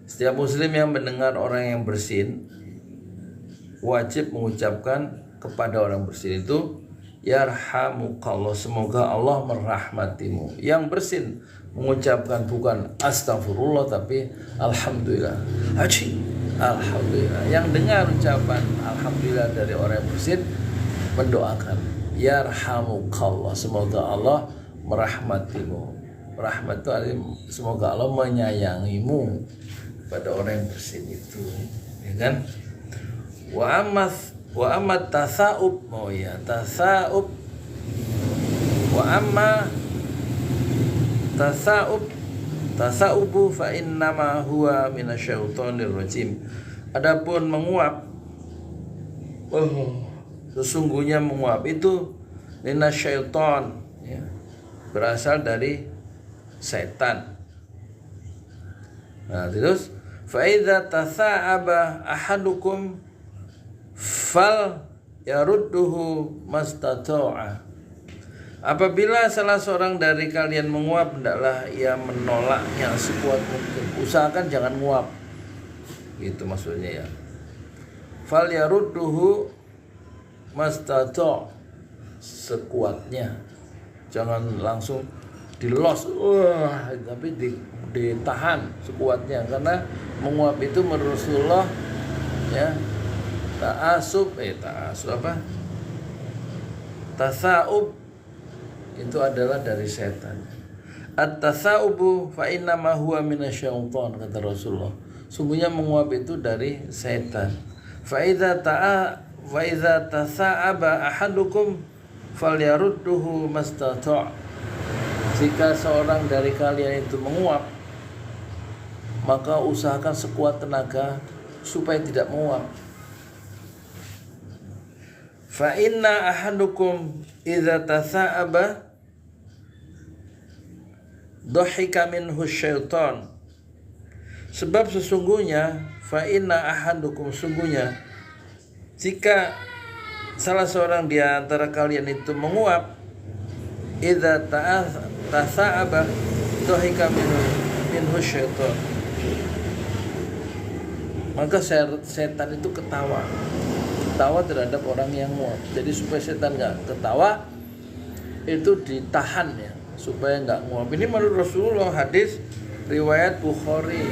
Setiap muslim yang mendengar orang yang bersin wajib mengucapkan kepada orang bersin itu yarhamukallah, semoga Allah merahmatimu. Yang bersin mengucapkan bukan astagfirullah tapi alhamdulillah. Alhamdulillah. Yang dengar ucapan alhamdulillah dari orang yang bersin mendoakan yarhamukallah, semoga Allah merahmatimu. Rahmat itu artinya semoga Allah menyayangimu pada orang yang bersin itu, ya kan? Wa Wa amma tasa'ub, oh ya, tasa'ub. Wa amma tasa'ubu fa innama huwa minasyaitonir rajim. Adapun menguap, sesungguhnya menguap itu minasyaiton, ya, berasal dari setan. Nah, terus fa idza tasa'aba ahadukum fal yarudduhu mastata'a. Apabila salah seorang dari kalian menguap, hendaklah ia menolaknya sekuat mungkin. Usahakan jangan nguap. Itu maksudnya ya. Fal yarudduhu mastata', sekuatnya. Jangan langsung dilos, tapi ditahan sekuatnya, karena menguap itu menurut Rasulullah ya, tasa'ub itu adalah dari setan. At-tasa'ubu fa inna ma huwa minasyaiton, kata Rasulullah. Sungguhnya menguap itu dari setan. Fa idza tasa'aba ahadukum falyarudduhu mastata'. Jika seorang dari kalian itu menguap, maka usahakan sekuat tenaga supaya tidak menguap. Fa inna ahadukum idza tasa'aba dhahika minhu syaitan. Sebab sesungguhnya fa inna ahadukum, sungguhnya jika salah seorang di antara kalian itu menguap, idza tasa'aba dhahika minhu syaitan, maka setan itu ketawa terhadap orang yang nguap. Jadi supaya setan nggak ketawa, itu ditahan ya, supaya nggak nguap. Ini menurut Rasulullah, hadis riwayat Bukhari.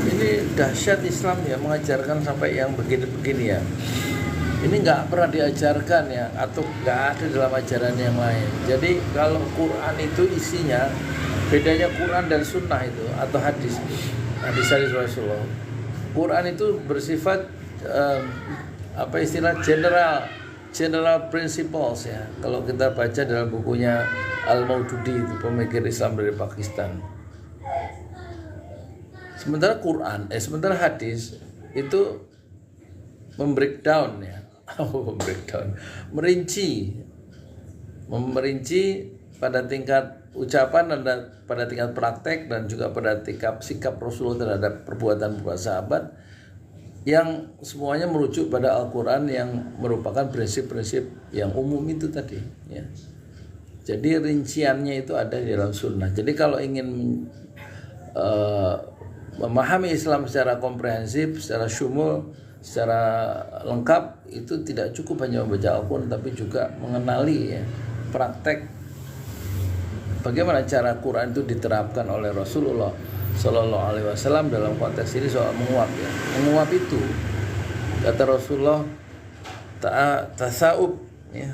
Ini dahsyat Islam ya, mengajarkan sampai yang begini-begini ya. Ini nggak pernah diajarkan ya, atau nggak ada dalam ajaran yang lain. Jadi kalau Quran itu isinya, bedanya Quran dan Sunnah itu, atau hadis Rasulullah. Quran itu bersifat general principles ya. Kalau kita baca dalam bukunya Al-Maududi, itu pemikir Islam dari Pakistan. Sementara hadis itu membreakdown ya, merinci pada tingkat ucapan dan pada tingkat praktek, dan juga pada tingkat sikap Rasulullah terhadap perbuatan para sahabat, yang semuanya merujuk pada Al-Quran yang merupakan prinsip-prinsip yang umum itu tadi ya. Jadi rinciannya itu ada di dalam sunnah. Jadi kalau ingin memahami Islam secara komprehensif, secara syumul, secara lengkap, itu tidak cukup hanya membaca Al-Quran, tapi juga mengenali ya, praktek bagaimana cara Quran itu diterapkan oleh Rasulullah Sallallahu Alaihi Wasallam dalam konteks ini soal menguap ya. Menguap itu kata Rasulullah tasa'ub ya.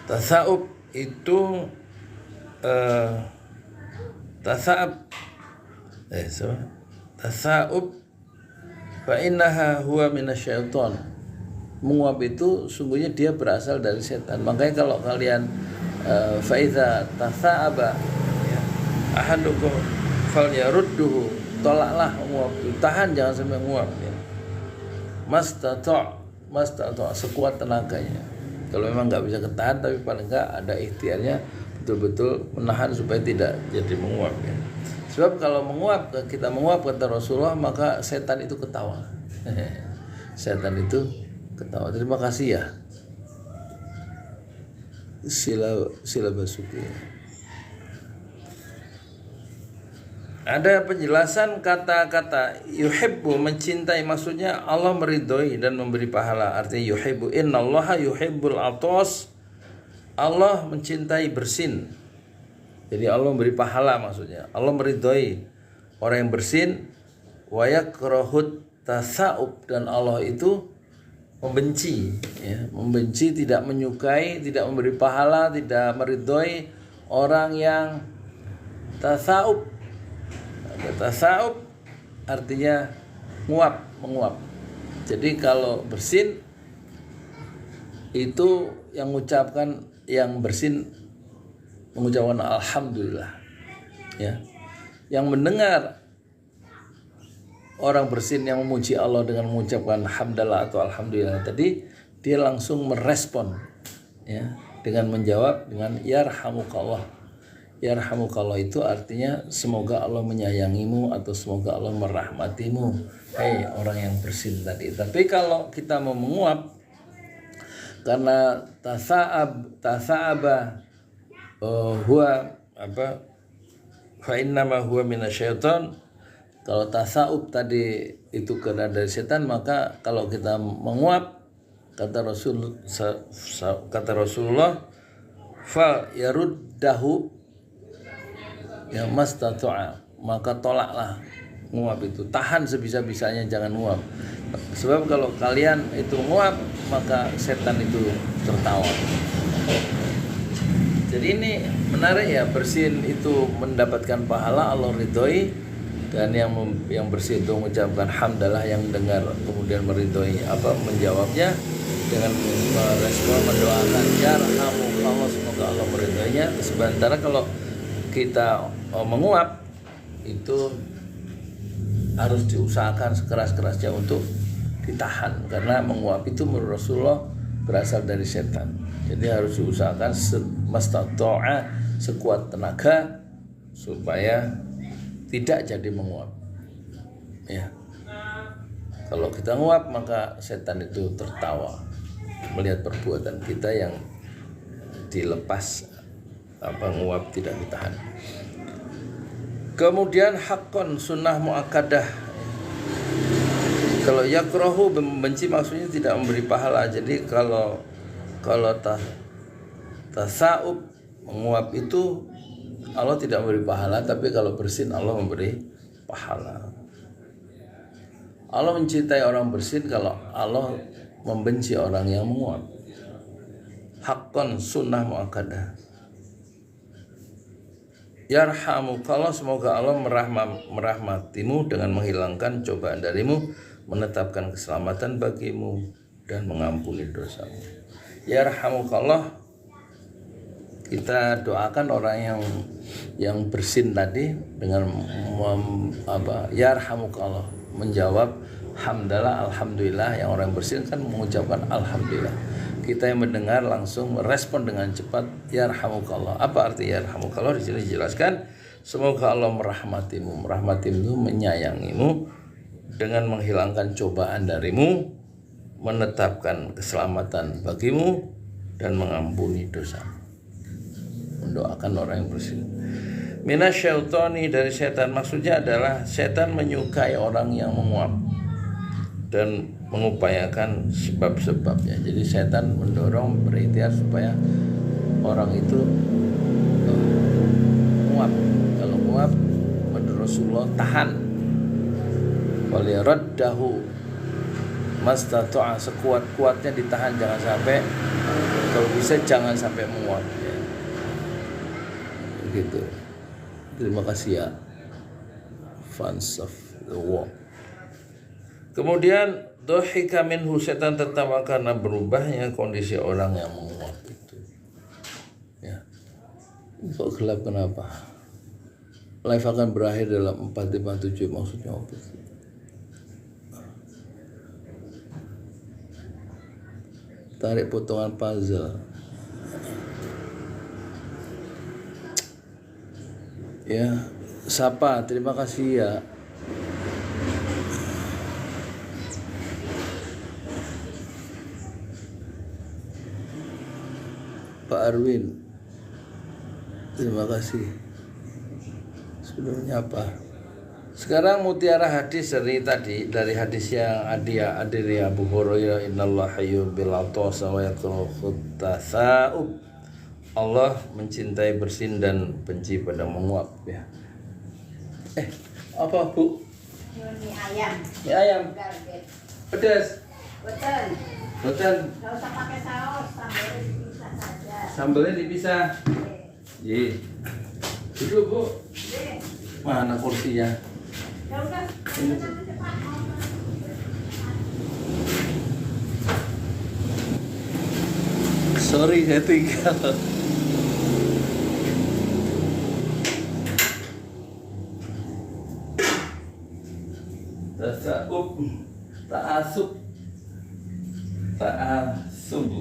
Tasa'ub itu tasa'ub fa innaha huwa minasyaiton. Menguap itu sungguhnya dia berasal dari setan. Makanya kalau kalian fa iza tasa'aba ahadukum falyarudduhu, tolaklah menguap itu, tahan jangan sampai menguap ya. Mastata' sekuat tenaganya. Kalau memang nggak bisa ketahan, tapi paling nggak ada ikhtiarnya betul-betul menahan supaya tidak jadi menguap ya. Sebab kalau kita menguap kata Rasulullah, maka setan itu ketawa. Setan itu ketawa. Terima kasih ya. Sila Basuki. Ada penjelasan kata-kata yuhibbu, mencintai, maksudnya Allah meridhoi dan memberi pahala. Artinya yuhibbu, innallaha yuhibbul atos, Allah mencintai bersin. Jadi Allah memberi pahala, maksudnya Allah meridhoi orang yang bersin. Wa yakrahut tasa'ub, dan Allah itu membenci ya, membenci, tidak menyukai, tidak memberi pahala, tidak meridhoi orang yang tasa'ub. Tasa'ub artinya menguap. Jadi kalau bersin itu yang bersin mengucapkan alhamdulillah. Ya. Yang mendengar orang bersin yang memuji Allah dengan mengucapkan hamdalah atau alhamdulillah tadi, dia langsung merespon ya dengan menjawab dengan yarhamukallah. Yarhamukallah itu artinya semoga Allah menyayangimu atau semoga Allah merahmatimu. Hei orang yang bersin tadi. Tapi kalau kita mau menguap karena tasa'aba huwa apa fa innama huwa minasyaiton. Kalau tasawuf tadi itu karena dari setan, maka kalau kita menguap kata Rasulullah fa yaruddahu ya mastata'a, maka tolaklah nguap itu, tahan sebisa-bisanya jangan nguap. Sebab kalau kalian itu nguap maka setan itu tertawa. Jadi ini menarik ya, bersin itu mendapatkan pahala, Allah ridhoi. Dan yang bersih itu mengucapkan hamdalah, yang dengar kemudian meridhoi menjawabnya dengan merespon, mendoakan yarhamukallah, semoga Allah meridhoinya. Sementara kalau kita menguap itu harus diusahakan sekeras-kerasnya untuk ditahan, karena menguap itu menurut Rasulullah berasal dari setan. Jadi harus diusahakan semastata'a, sekuat tenaga supaya tidak jadi menguap. Ya. Kalau kita nguap maka setan itu tertawa melihat perbuatan kita yang dilepas nguap tidak ditahan. Kemudian haqqan, sunnah muakkadah. Kalau yakrahu, membenci, maksudnya tidak memberi pahala. Jadi kalau tasawuf menguap itu Allah tidak memberi pahala, tapi kalau bersin Allah memberi pahala. Allah mencintai orang bersin, kalau Allah membenci orang yang menguap. Haqqan, sunnah muakkadah. Yarhamukallah, semoga Allah merahmatimu dengan menghilangkan cobaan darimu, menetapkan keselamatan bagimu dan mengampuni dosamu. Yarhamukallah, kita doakan orang yang bersin tadi dengan yarhamukallah, menjawab hamdalah, alhamdulillah. Yang orang bersin kan mengucapkan alhamdulillah. Kita yang mendengar langsung merespon dengan cepat yarhamukallah. Apa arti yarhamukallah? Di sini dijelaskan semoga Allah merahmatimu. Merahmatimu, menyayangimu dengan menghilangkan cobaan darimu, menetapkan keselamatan bagimu dan mengampuni dosamu. Mendoakan orang yang bersih. Minasyaitoni, dari setan, maksudnya adalah setan menyukai orang yang menguap dan mengupayakan sebab-sebabnya. Jadi setan mendorong, berikhtiar supaya orang itu menguap. Kalau menguap menurut Rasulullah tahan. Waliraddahu mastata'a, sekuat-kuatnya ditahan, jangan sampai, kalau bisa jangan sampai menguap. Gitu. Terima kasih ya, fans of the war. Kemudian dohika minhu, setan tertawa karena berubahnya kondisi orang yang menguap itu. Ya. Kok gelap kenapa? Live akan berakhir dalam 4:57, maksudnya apa sih? Tarik potongan puzzle. Ya, Sapa, terima kasih ya. Pak Arwin, terima kasih sudah menyapa. Sekarang mutiara hadis dari hadis yang adiri Abu Hurairah, innallaha yuhibbil atasa wa yakrahu tasa'ub. Allah mencintai bersin dan benci pada menguap ya. Apa Bu? Mie ayam. Mie ayam. Pedas. Betul. Nggak usah pakai saus, sambalnya dipisah saja. Sambalnya dipisah. Iya. Duduk Bu. Mana kursinya? Ya udah. Sorry saya tinggal. Tasawuf, ta'asub, ta'asub.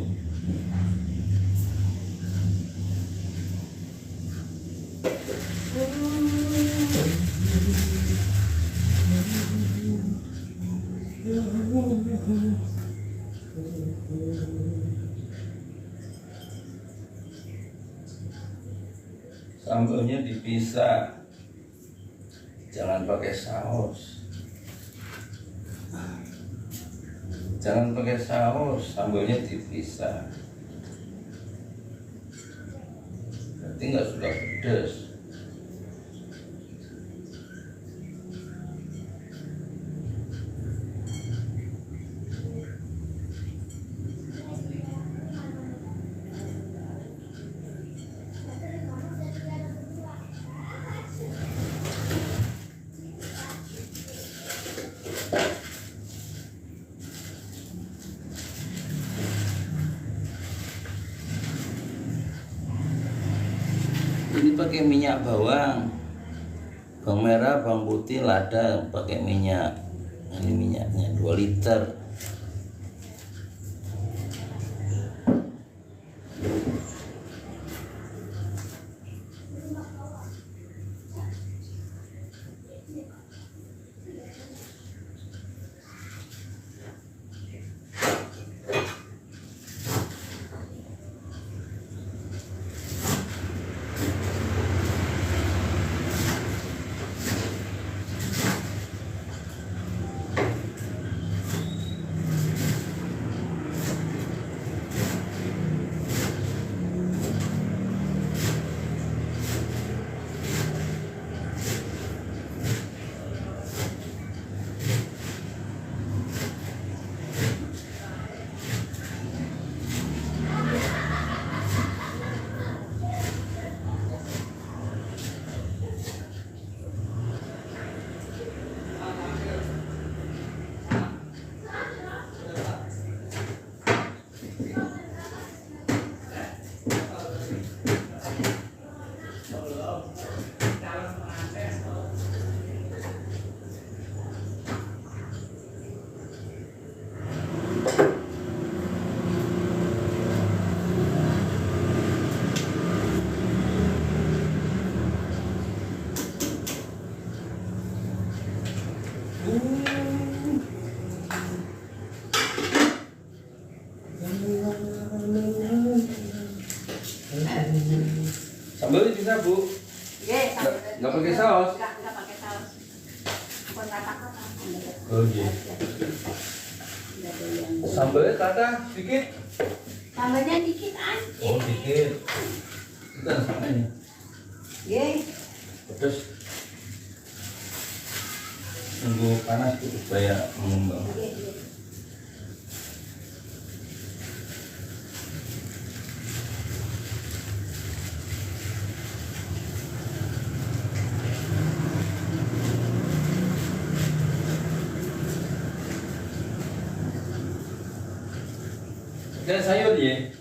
Sambalnya dipisah, jangan pakai saus. Jangan pakai saus, sambalnya dipisah. Berarti nggak suka pedas. Ini pakai minyak bawang merah, bawang putih, lada, pakai minyak. Ini minyaknya 2 liter. Sambalnya bisa, Bu? Iya, Nggak pakai saus? Nggak pakai saus. Bukan kata-kata. Oh iya. Sambalnya Tata sedikit. Sambalnya dikit aja. Oh dikit. Kita sama ini. Iya. Pedas. Tunggu panas tuh supaya mengembang. Dan sayur ya.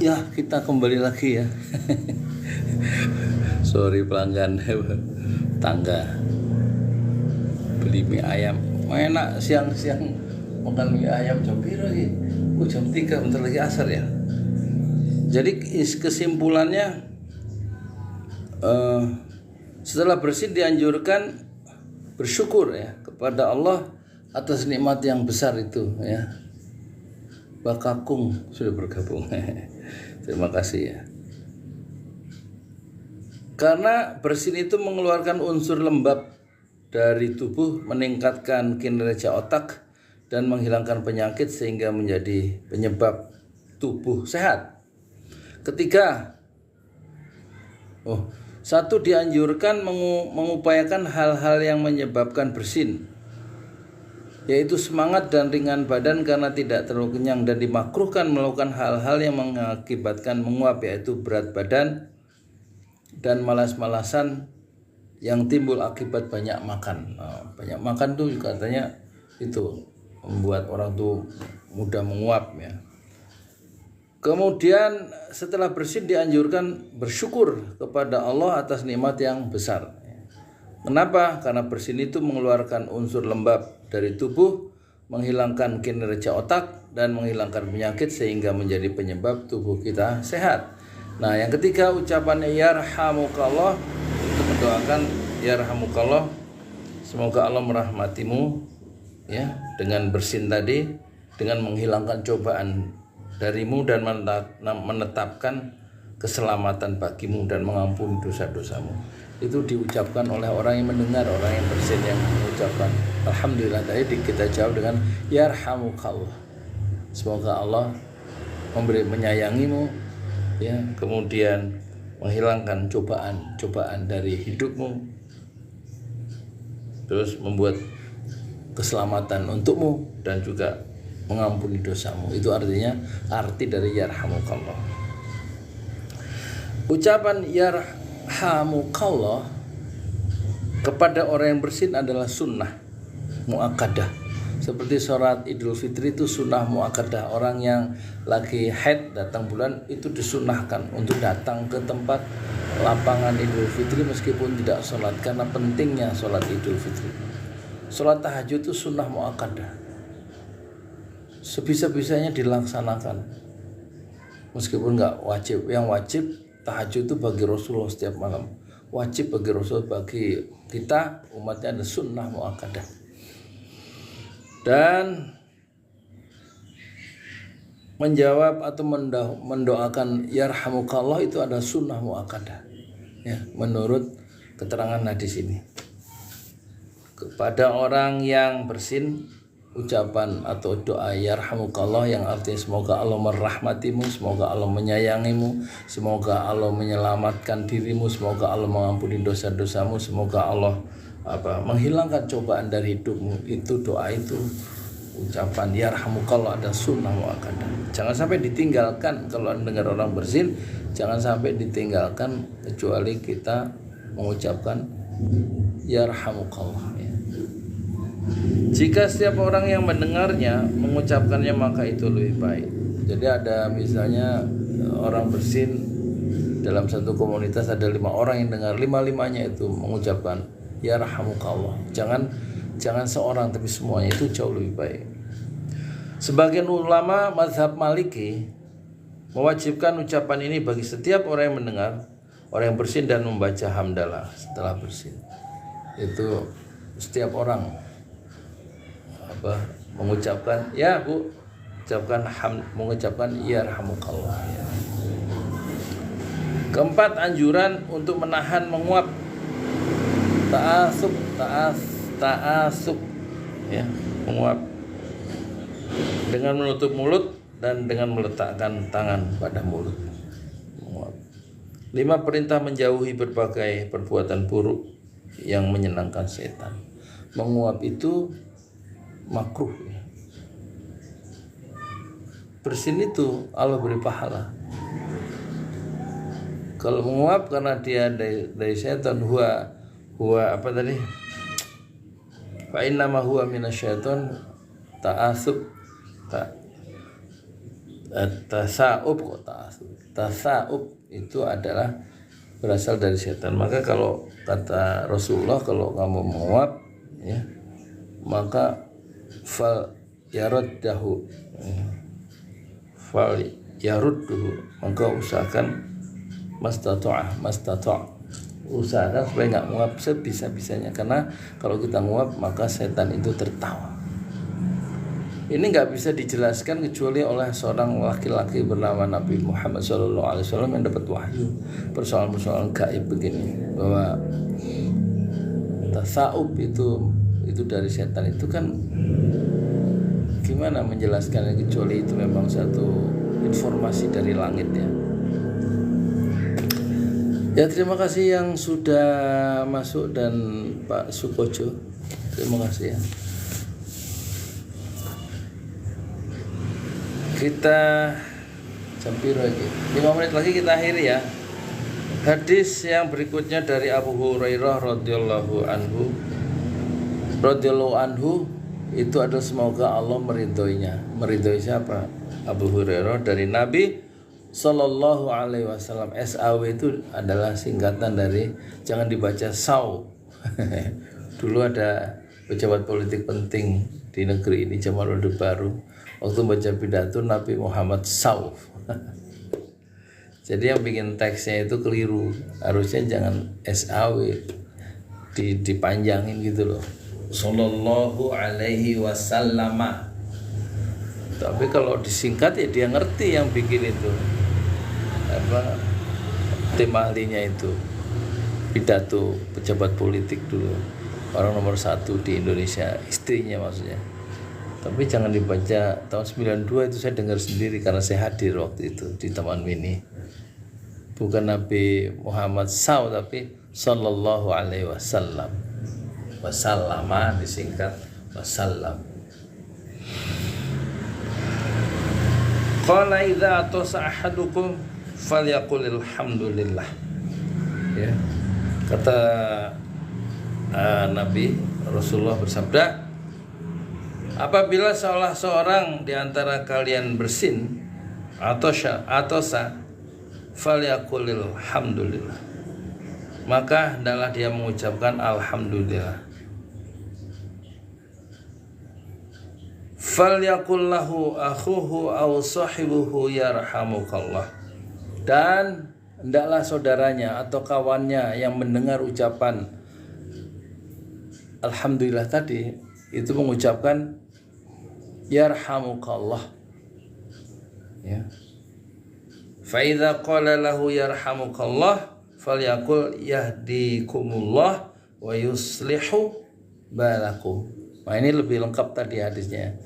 Ya, kita kembali lagi ya. Sorry pelanggan tangga. Beli mie ayam. Enak siang-siang makan mie ayam jam piro iki? Jam 3 bentar lagi asar ya. Jadi kesimpulannya setelah bersih dianjurkan bersyukur ya kepada Allah atas nikmat yang besar itu ya. Bakakung sudah bergabung. Terima kasih ya. Karena bersin itu mengeluarkan unsur lembab dari tubuh, meningkatkan kinerja otak dan menghilangkan penyakit sehingga menjadi penyebab tubuh sehat. Ketiga, satu dianjurkan mengupayakan hal-hal yang menyebabkan bersin, yaitu semangat dan ringan badan karena tidak terlalu kenyang, dan dimakruhkan melakukan hal-hal yang mengakibatkan menguap, yaitu berat badan dan malas-malasan yang timbul akibat banyak makan. Banyak makan tuh juga katanya itu membuat orang tuh mudah menguap ya. Kemudian setelah bersin dianjurkan bersyukur kepada Allah atas nikmat yang besar. Kenapa? Karena bersin itu mengeluarkan unsur lembab dari tubuh, menghilangkan kinerja otak dan menghilangkan penyakit sehingga menjadi penyebab tubuh kita sehat. Nah, yang ketiga ucapan yarhamukallah, untuk mendoakan yarhamukallah, semoga Allah merahmatimu ya, dengan bersin tadi, dengan menghilangkan cobaan darimu dan menetapkan keselamatan bagimu dan mengampuni dosa-dosamu. Itu diucapkan oleh orang yang mendengar, orang yang bersin yang mengucapkan alhamdulillah tadi kita jawab dengan yarhamukallah. Semoga Allah menyayangimu ya, kemudian menghilangkan cobaan dari hidupmu, terus membuat keselamatan untukmu dan juga mengampuni dosamu. Itu artinya arti dari yarhamukallah. Ucapan yarhamukallah kepada orang yang bersin adalah sunnah muakkadah. Seperti sholat Idul Fitri itu sunnah muakkadah. Orang yang lagi haid datang bulan itu disunahkan untuk datang ke tempat lapangan Idul Fitri meskipun tidak sholat, karena pentingnya sholat Idul Fitri. Sholat tahajud itu sunnah muakkadah, sebisa-bisanya dilaksanakan meskipun nggak wajib. Yang wajib tahajud itu bagi Rasulullah setiap malam, wajib bagi Rasul, bagi kita umatnya ada sunnah muakkadah. Dan menjawab atau mendoakan yarhamukallah itu ada sunnah muakkadah ya, menurut keterangan hadis ini. Kepada orang yang bersin, ucapan atau doa yarhamukallah yang artinya semoga Allah merahmatimu, semoga Allah menyayangimu, semoga Allah menyelamatkan dirimu, semoga Allah mengampuni dosa-dosamu, semoga Allah menghilangkan cobaan dari hidupmu. Itu doa itu, ucapan yarhamukallah ada sunnah muakkadah. Jangan sampai ditinggalkan. Kalau dengar orang bersin, jangan sampai ditinggalkan kecuali kita mengucapkan yarhamukallah ya. Jika setiap orang yang mendengarnya mengucapkannya maka itu lebih baik. Jadi ada misalnya orang bersin dalam satu komunitas, ada 5 orang yang dengar, 5-5-nya itu mengucapkan yarhamukallah. Jangan seorang tapi semuanya, itu jauh lebih baik. Sebagian ulama mazhab Maliki mewajibkan ucapan ini bagi setiap orang yang mendengar, orang yang bersin dan membaca hamdalah setelah bersin. Itu setiap orang mengucapkan ya Bu, mengucapkan yarhamukallah ya. Keempat, anjuran untuk menahan menguap, ta'asub ya, menguap dengan menutup mulut dan dengan meletakkan tangan pada mulut. Menguap. 5, perintah menjauhi berbagai perbuatan buruk yang menyenangkan setan. Menguap itu makruh ya. Bersin itu Allah beri pahala. Kalau menguap karena dia dari setan, huwa apa tadi? Fa inna ma huwa minasyaiton ta'asub Tasaub kok tasaub itu adalah berasal dari setan. Maka kalau kata Rasulullah, kalau kamu menguap ya, maka fal yaruddahu, fal yarudduhu, maka usahakan usahakan supaya nggak nguap sebisa-bisanya, karena kalau kita nguap maka setan itu tertawa. Ini nggak bisa dijelaskan kecuali oleh seorang laki-laki bernama Nabi Muhammad SAW yang dapat wahyu persoalan-persoalan gaib begini, bahwa tasaub itu dari setan. Itu kan gimana menjelaskannya kecuali itu memang satu informasi dari langit ya. Ya, terima kasih yang sudah masuk, dan Pak Sukojo, terima kasih ya. Kita jam lagi 5 menit lagi kita akhiri ya. Hadis yang berikutnya dari Abu Hurairah radhiyallahu anhu itu adalah semoga Allah meridhoinya. Meridhoi siapa? Abu Hurairah dari Nabi Sallallahu Alaihi Wasallam. SAW itu adalah singkatan dari, jangan dibaca SAW. Dulu ada pejabat politik penting di negeri ini zaman Orde Baru, waktu baca pidato Nabi Muhammad SAW. Jadi yang bikin teksnya itu keliru, harusnya jangan SAW, dipanjangin gitu loh, Sallallahu Alaihi Wasallam. Tapi kalau disingkat ya dia ngerti yang bikin itu apa, tim ahlinya itu pidato pejabat politik dulu, orang nomor 1 di Indonesia, istrinya maksudnya. Tapi jangan dibaca tahun 92, itu saya dengar sendiri karena saya hadir waktu itu di Taman Mini. Bukan Nabi Muhammad SAW, tapi Sallallahu Alaihi Wasallam. Wasallama disingkat wasallam. Qala idza atasa ahadukum falyaqul alhamdulillah. Ya. Kata Nabi Rasulullah bersabda, apabila salah seorang di antara kalian bersin atosa falyaqul alhamdulillah, maka hendaklah dia mengucapkan alhamdulillah. Falyaqul lahu akhuhu aw sahibuhu yarhamukallah, dan hendaklah saudaranya atau kawannya yang mendengar ucapan alhamdulillah tadi itu mengucapkan yarhamukallah ya. Fa idza qala lahu yarhamukallah falyaqul yahdikumullah wa yuslihu balakum. Nah, ini lebih lengkap tadi hadisnya.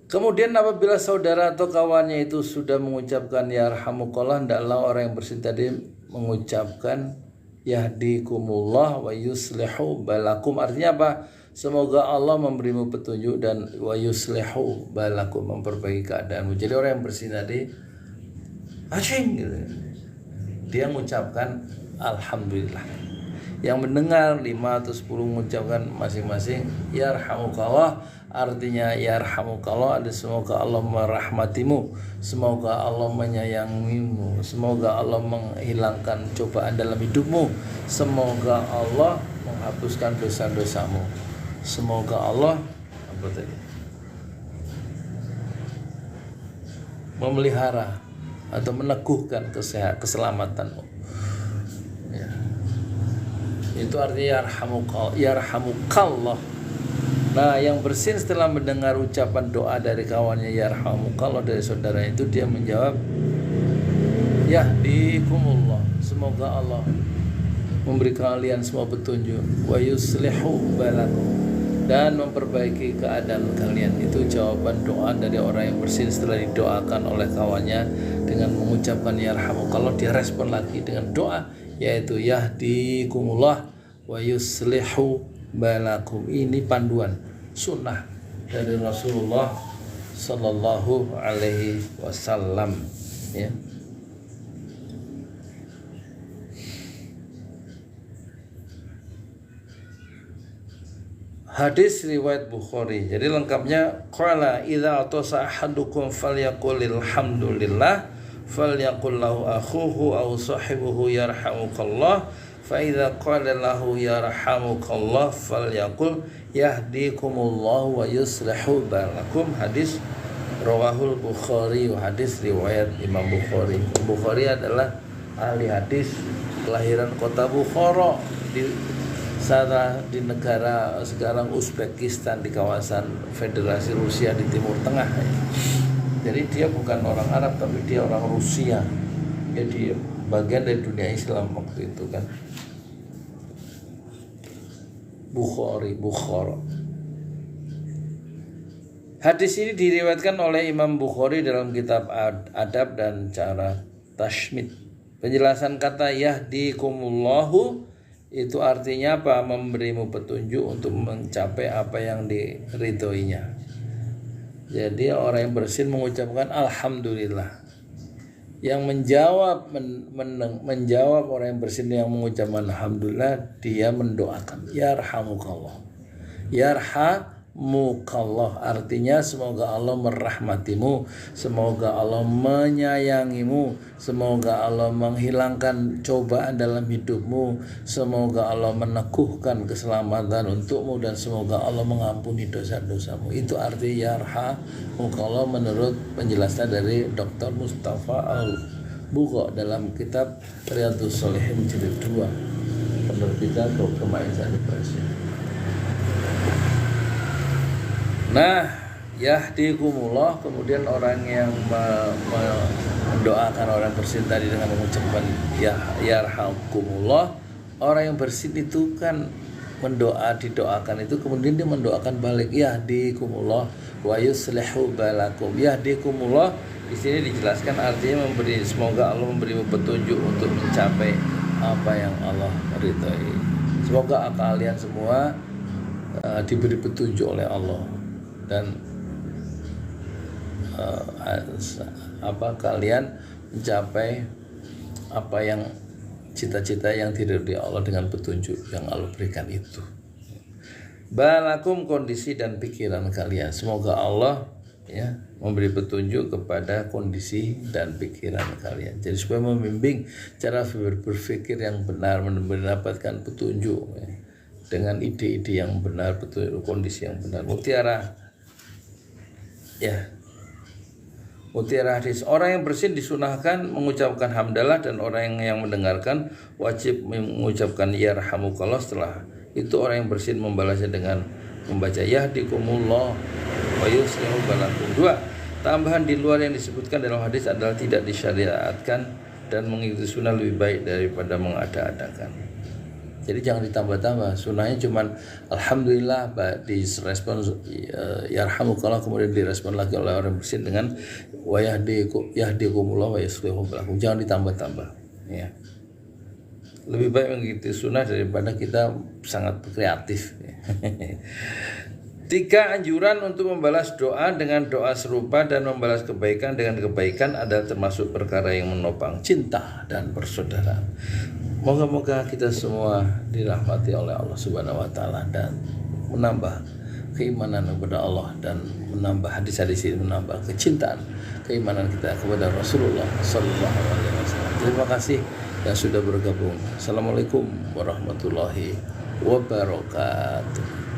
Kemudian apabila saudara atau kawannya itu sudah mengucapkan yarhamukallah, hendaklah orang yang bersih tadi mengucapkan yahdikumullah wa yuslihu balakum. Artinya apa? Semoga Allah memberimu petunjuk dan wa yuslihu balakum, memperbaiki keadaanmu. Jadi orang yang bersih tadi acing gitu, dia mengucapkan alhamdulillah. Yang mendengar 5 atau 10 mengucapkan masing-masing yarhamukallah, artinya yarhamukallah ada semoga Allah merahmatimu, semoga Allah menyayangimu, semoga Allah menghilangkan cobaan dalam hidupmu, semoga Allah menghapuskan dosa-dosamu, semoga Allah apa tadi, memelihara atau meneguhkan keselamatanmu ya. Itu artinya yarhamukallah. Nah, yang bersin setelah mendengar ucapan doa dari kawannya yarhamukallah dari saudara itu, dia menjawab yahdikumullah, semoga Allah memberi kalian semua petunjuk, wa yuslihu balakum, dan memperbaiki keadaan kalian. Itu jawaban doa dari orang yang bersin setelah didoakan oleh kawannya dengan mengucapkan yarhamukallah. Dia respon lagi dengan doa, yaitu yahdikumullah wa yuslihu balakum. Ini panduan sunnah dari Rasulullah Sallallahu Alaihi Wasallam ya. Hadis riwayat Bukhari. Jadi lengkapnya qala idza atasa ahadukum falyaqul alhamdulillah falyaqul lahu akhuhu aw sahibuhu yarhamukallah fa idza qala lahu yarhamukallah falyaqul yahdikumullah wa yuslihu balakum. Hadis rawahul Bukhari, hadis riwayat Imam Bukhari. Bukhari adalah ahli hadis kelahiran kota Bukhara di negara sekarang Uzbekistan, di kawasan Federasi Rusia di Timur Tengah. Jadi dia bukan orang Arab tapi dia orang Rusia. Jadi bagian dari dunia Islam waktu itu kan. Bukhara. Hadis ini diriwayatkan oleh Imam Bukhari dalam kitab Adab dan Cara Tashmid. Penjelasan kata yahdikumullahu itu artinya apa? Memberimu petunjuk untuk mencapai apa yang diridhoinya. Jadi orang yang bersin mengucapkan alhamdulillah. Yang menjawab orang yang bersin yang mengucapkan alhamdulillah, dia mendoakan yarhamukallah. Yarhamukallah artinya semoga Allah merahmatimu, semoga Allah menyayangimu, semoga Allah menghilangkan cobaan dalam hidupmu, semoga Allah meneguhkan keselamatan untukmu, dan semoga Allah mengampuni dosa-dosamu. Itu arti yarhamukallah menurut penjelasan dari Dr. Mustafa Al-Bugha dalam kitab Riyadhus Shalihin jilid 2 penerbitan Dr. Ma'izani Press. Nah, yahdikumullah, kemudian orang yang mendoakan orang bersin tadi dengan mengucapkan yarhamkumullah, orang yang bersin itu kan didoakan itu, kemudian dia mendoakan balik yahdikumullah wa yuslihu balakum. Yahdikumullah di sini dijelaskan artinya semoga Allah memberi petunjuk untuk mencapai apa yang Allah ridhai. Semoga kalian semua diberi petunjuk oleh Allah, dan kalian mencapai apa yang cita-cita yang diridhoi Allah dengan petunjuk yang Allah berikan itu. Balakum, kondisi dan pikiran kalian. Semoga Allah memberi petunjuk kepada kondisi dan pikiran kalian. Jadi supaya membimbing cara berpikir yang benar, mendapatkan petunjuk dengan ide-ide yang benar, petunjuk kondisi yang benar. Mutiara hadis. Orang yang bersin disunahkan mengucapkan hamdalah, dan orang yang mendengarkan wajib mengucapkan yarhamukallah. Setelah itu orang yang bersin membalasnya dengan membaca yahdikumullah wa yuslihu balakum. 2. Tambahan di luar yang disebutkan dalam hadis adalah tidak disyariatkan, dan mengikuti sunnah lebih baik daripada mengada-adakan. Jadi jangan ditambah-tambah. Sunnahnya cuman alhamdulillah, direspon yarhamukallah, kemudian direspon lagi oleh orang bersin dengan wa yahdikumullah wa yuslihu balakum. Jangan ditambah-tambah. Ya. Lebih baik mengikuti sunnah daripada kita sangat kreatif. 3. Anjuran untuk membalas doa dengan doa serupa dan membalas kebaikan dengan kebaikan adalah termasuk perkara yang menopang cinta dan persaudaraan. Moga-moga kita semua dirahmati oleh Allah Subhanahu wa taala dan menambah keimanan kepada Allah, dan menambah hadis-hadis ini, menambah kecintaan keimanan kita kepada Rasulullah sallallahu alaihi wasallam. Terima kasih yang sudah bergabung. Assalamualaikum warahmatullahi wabarakatuh.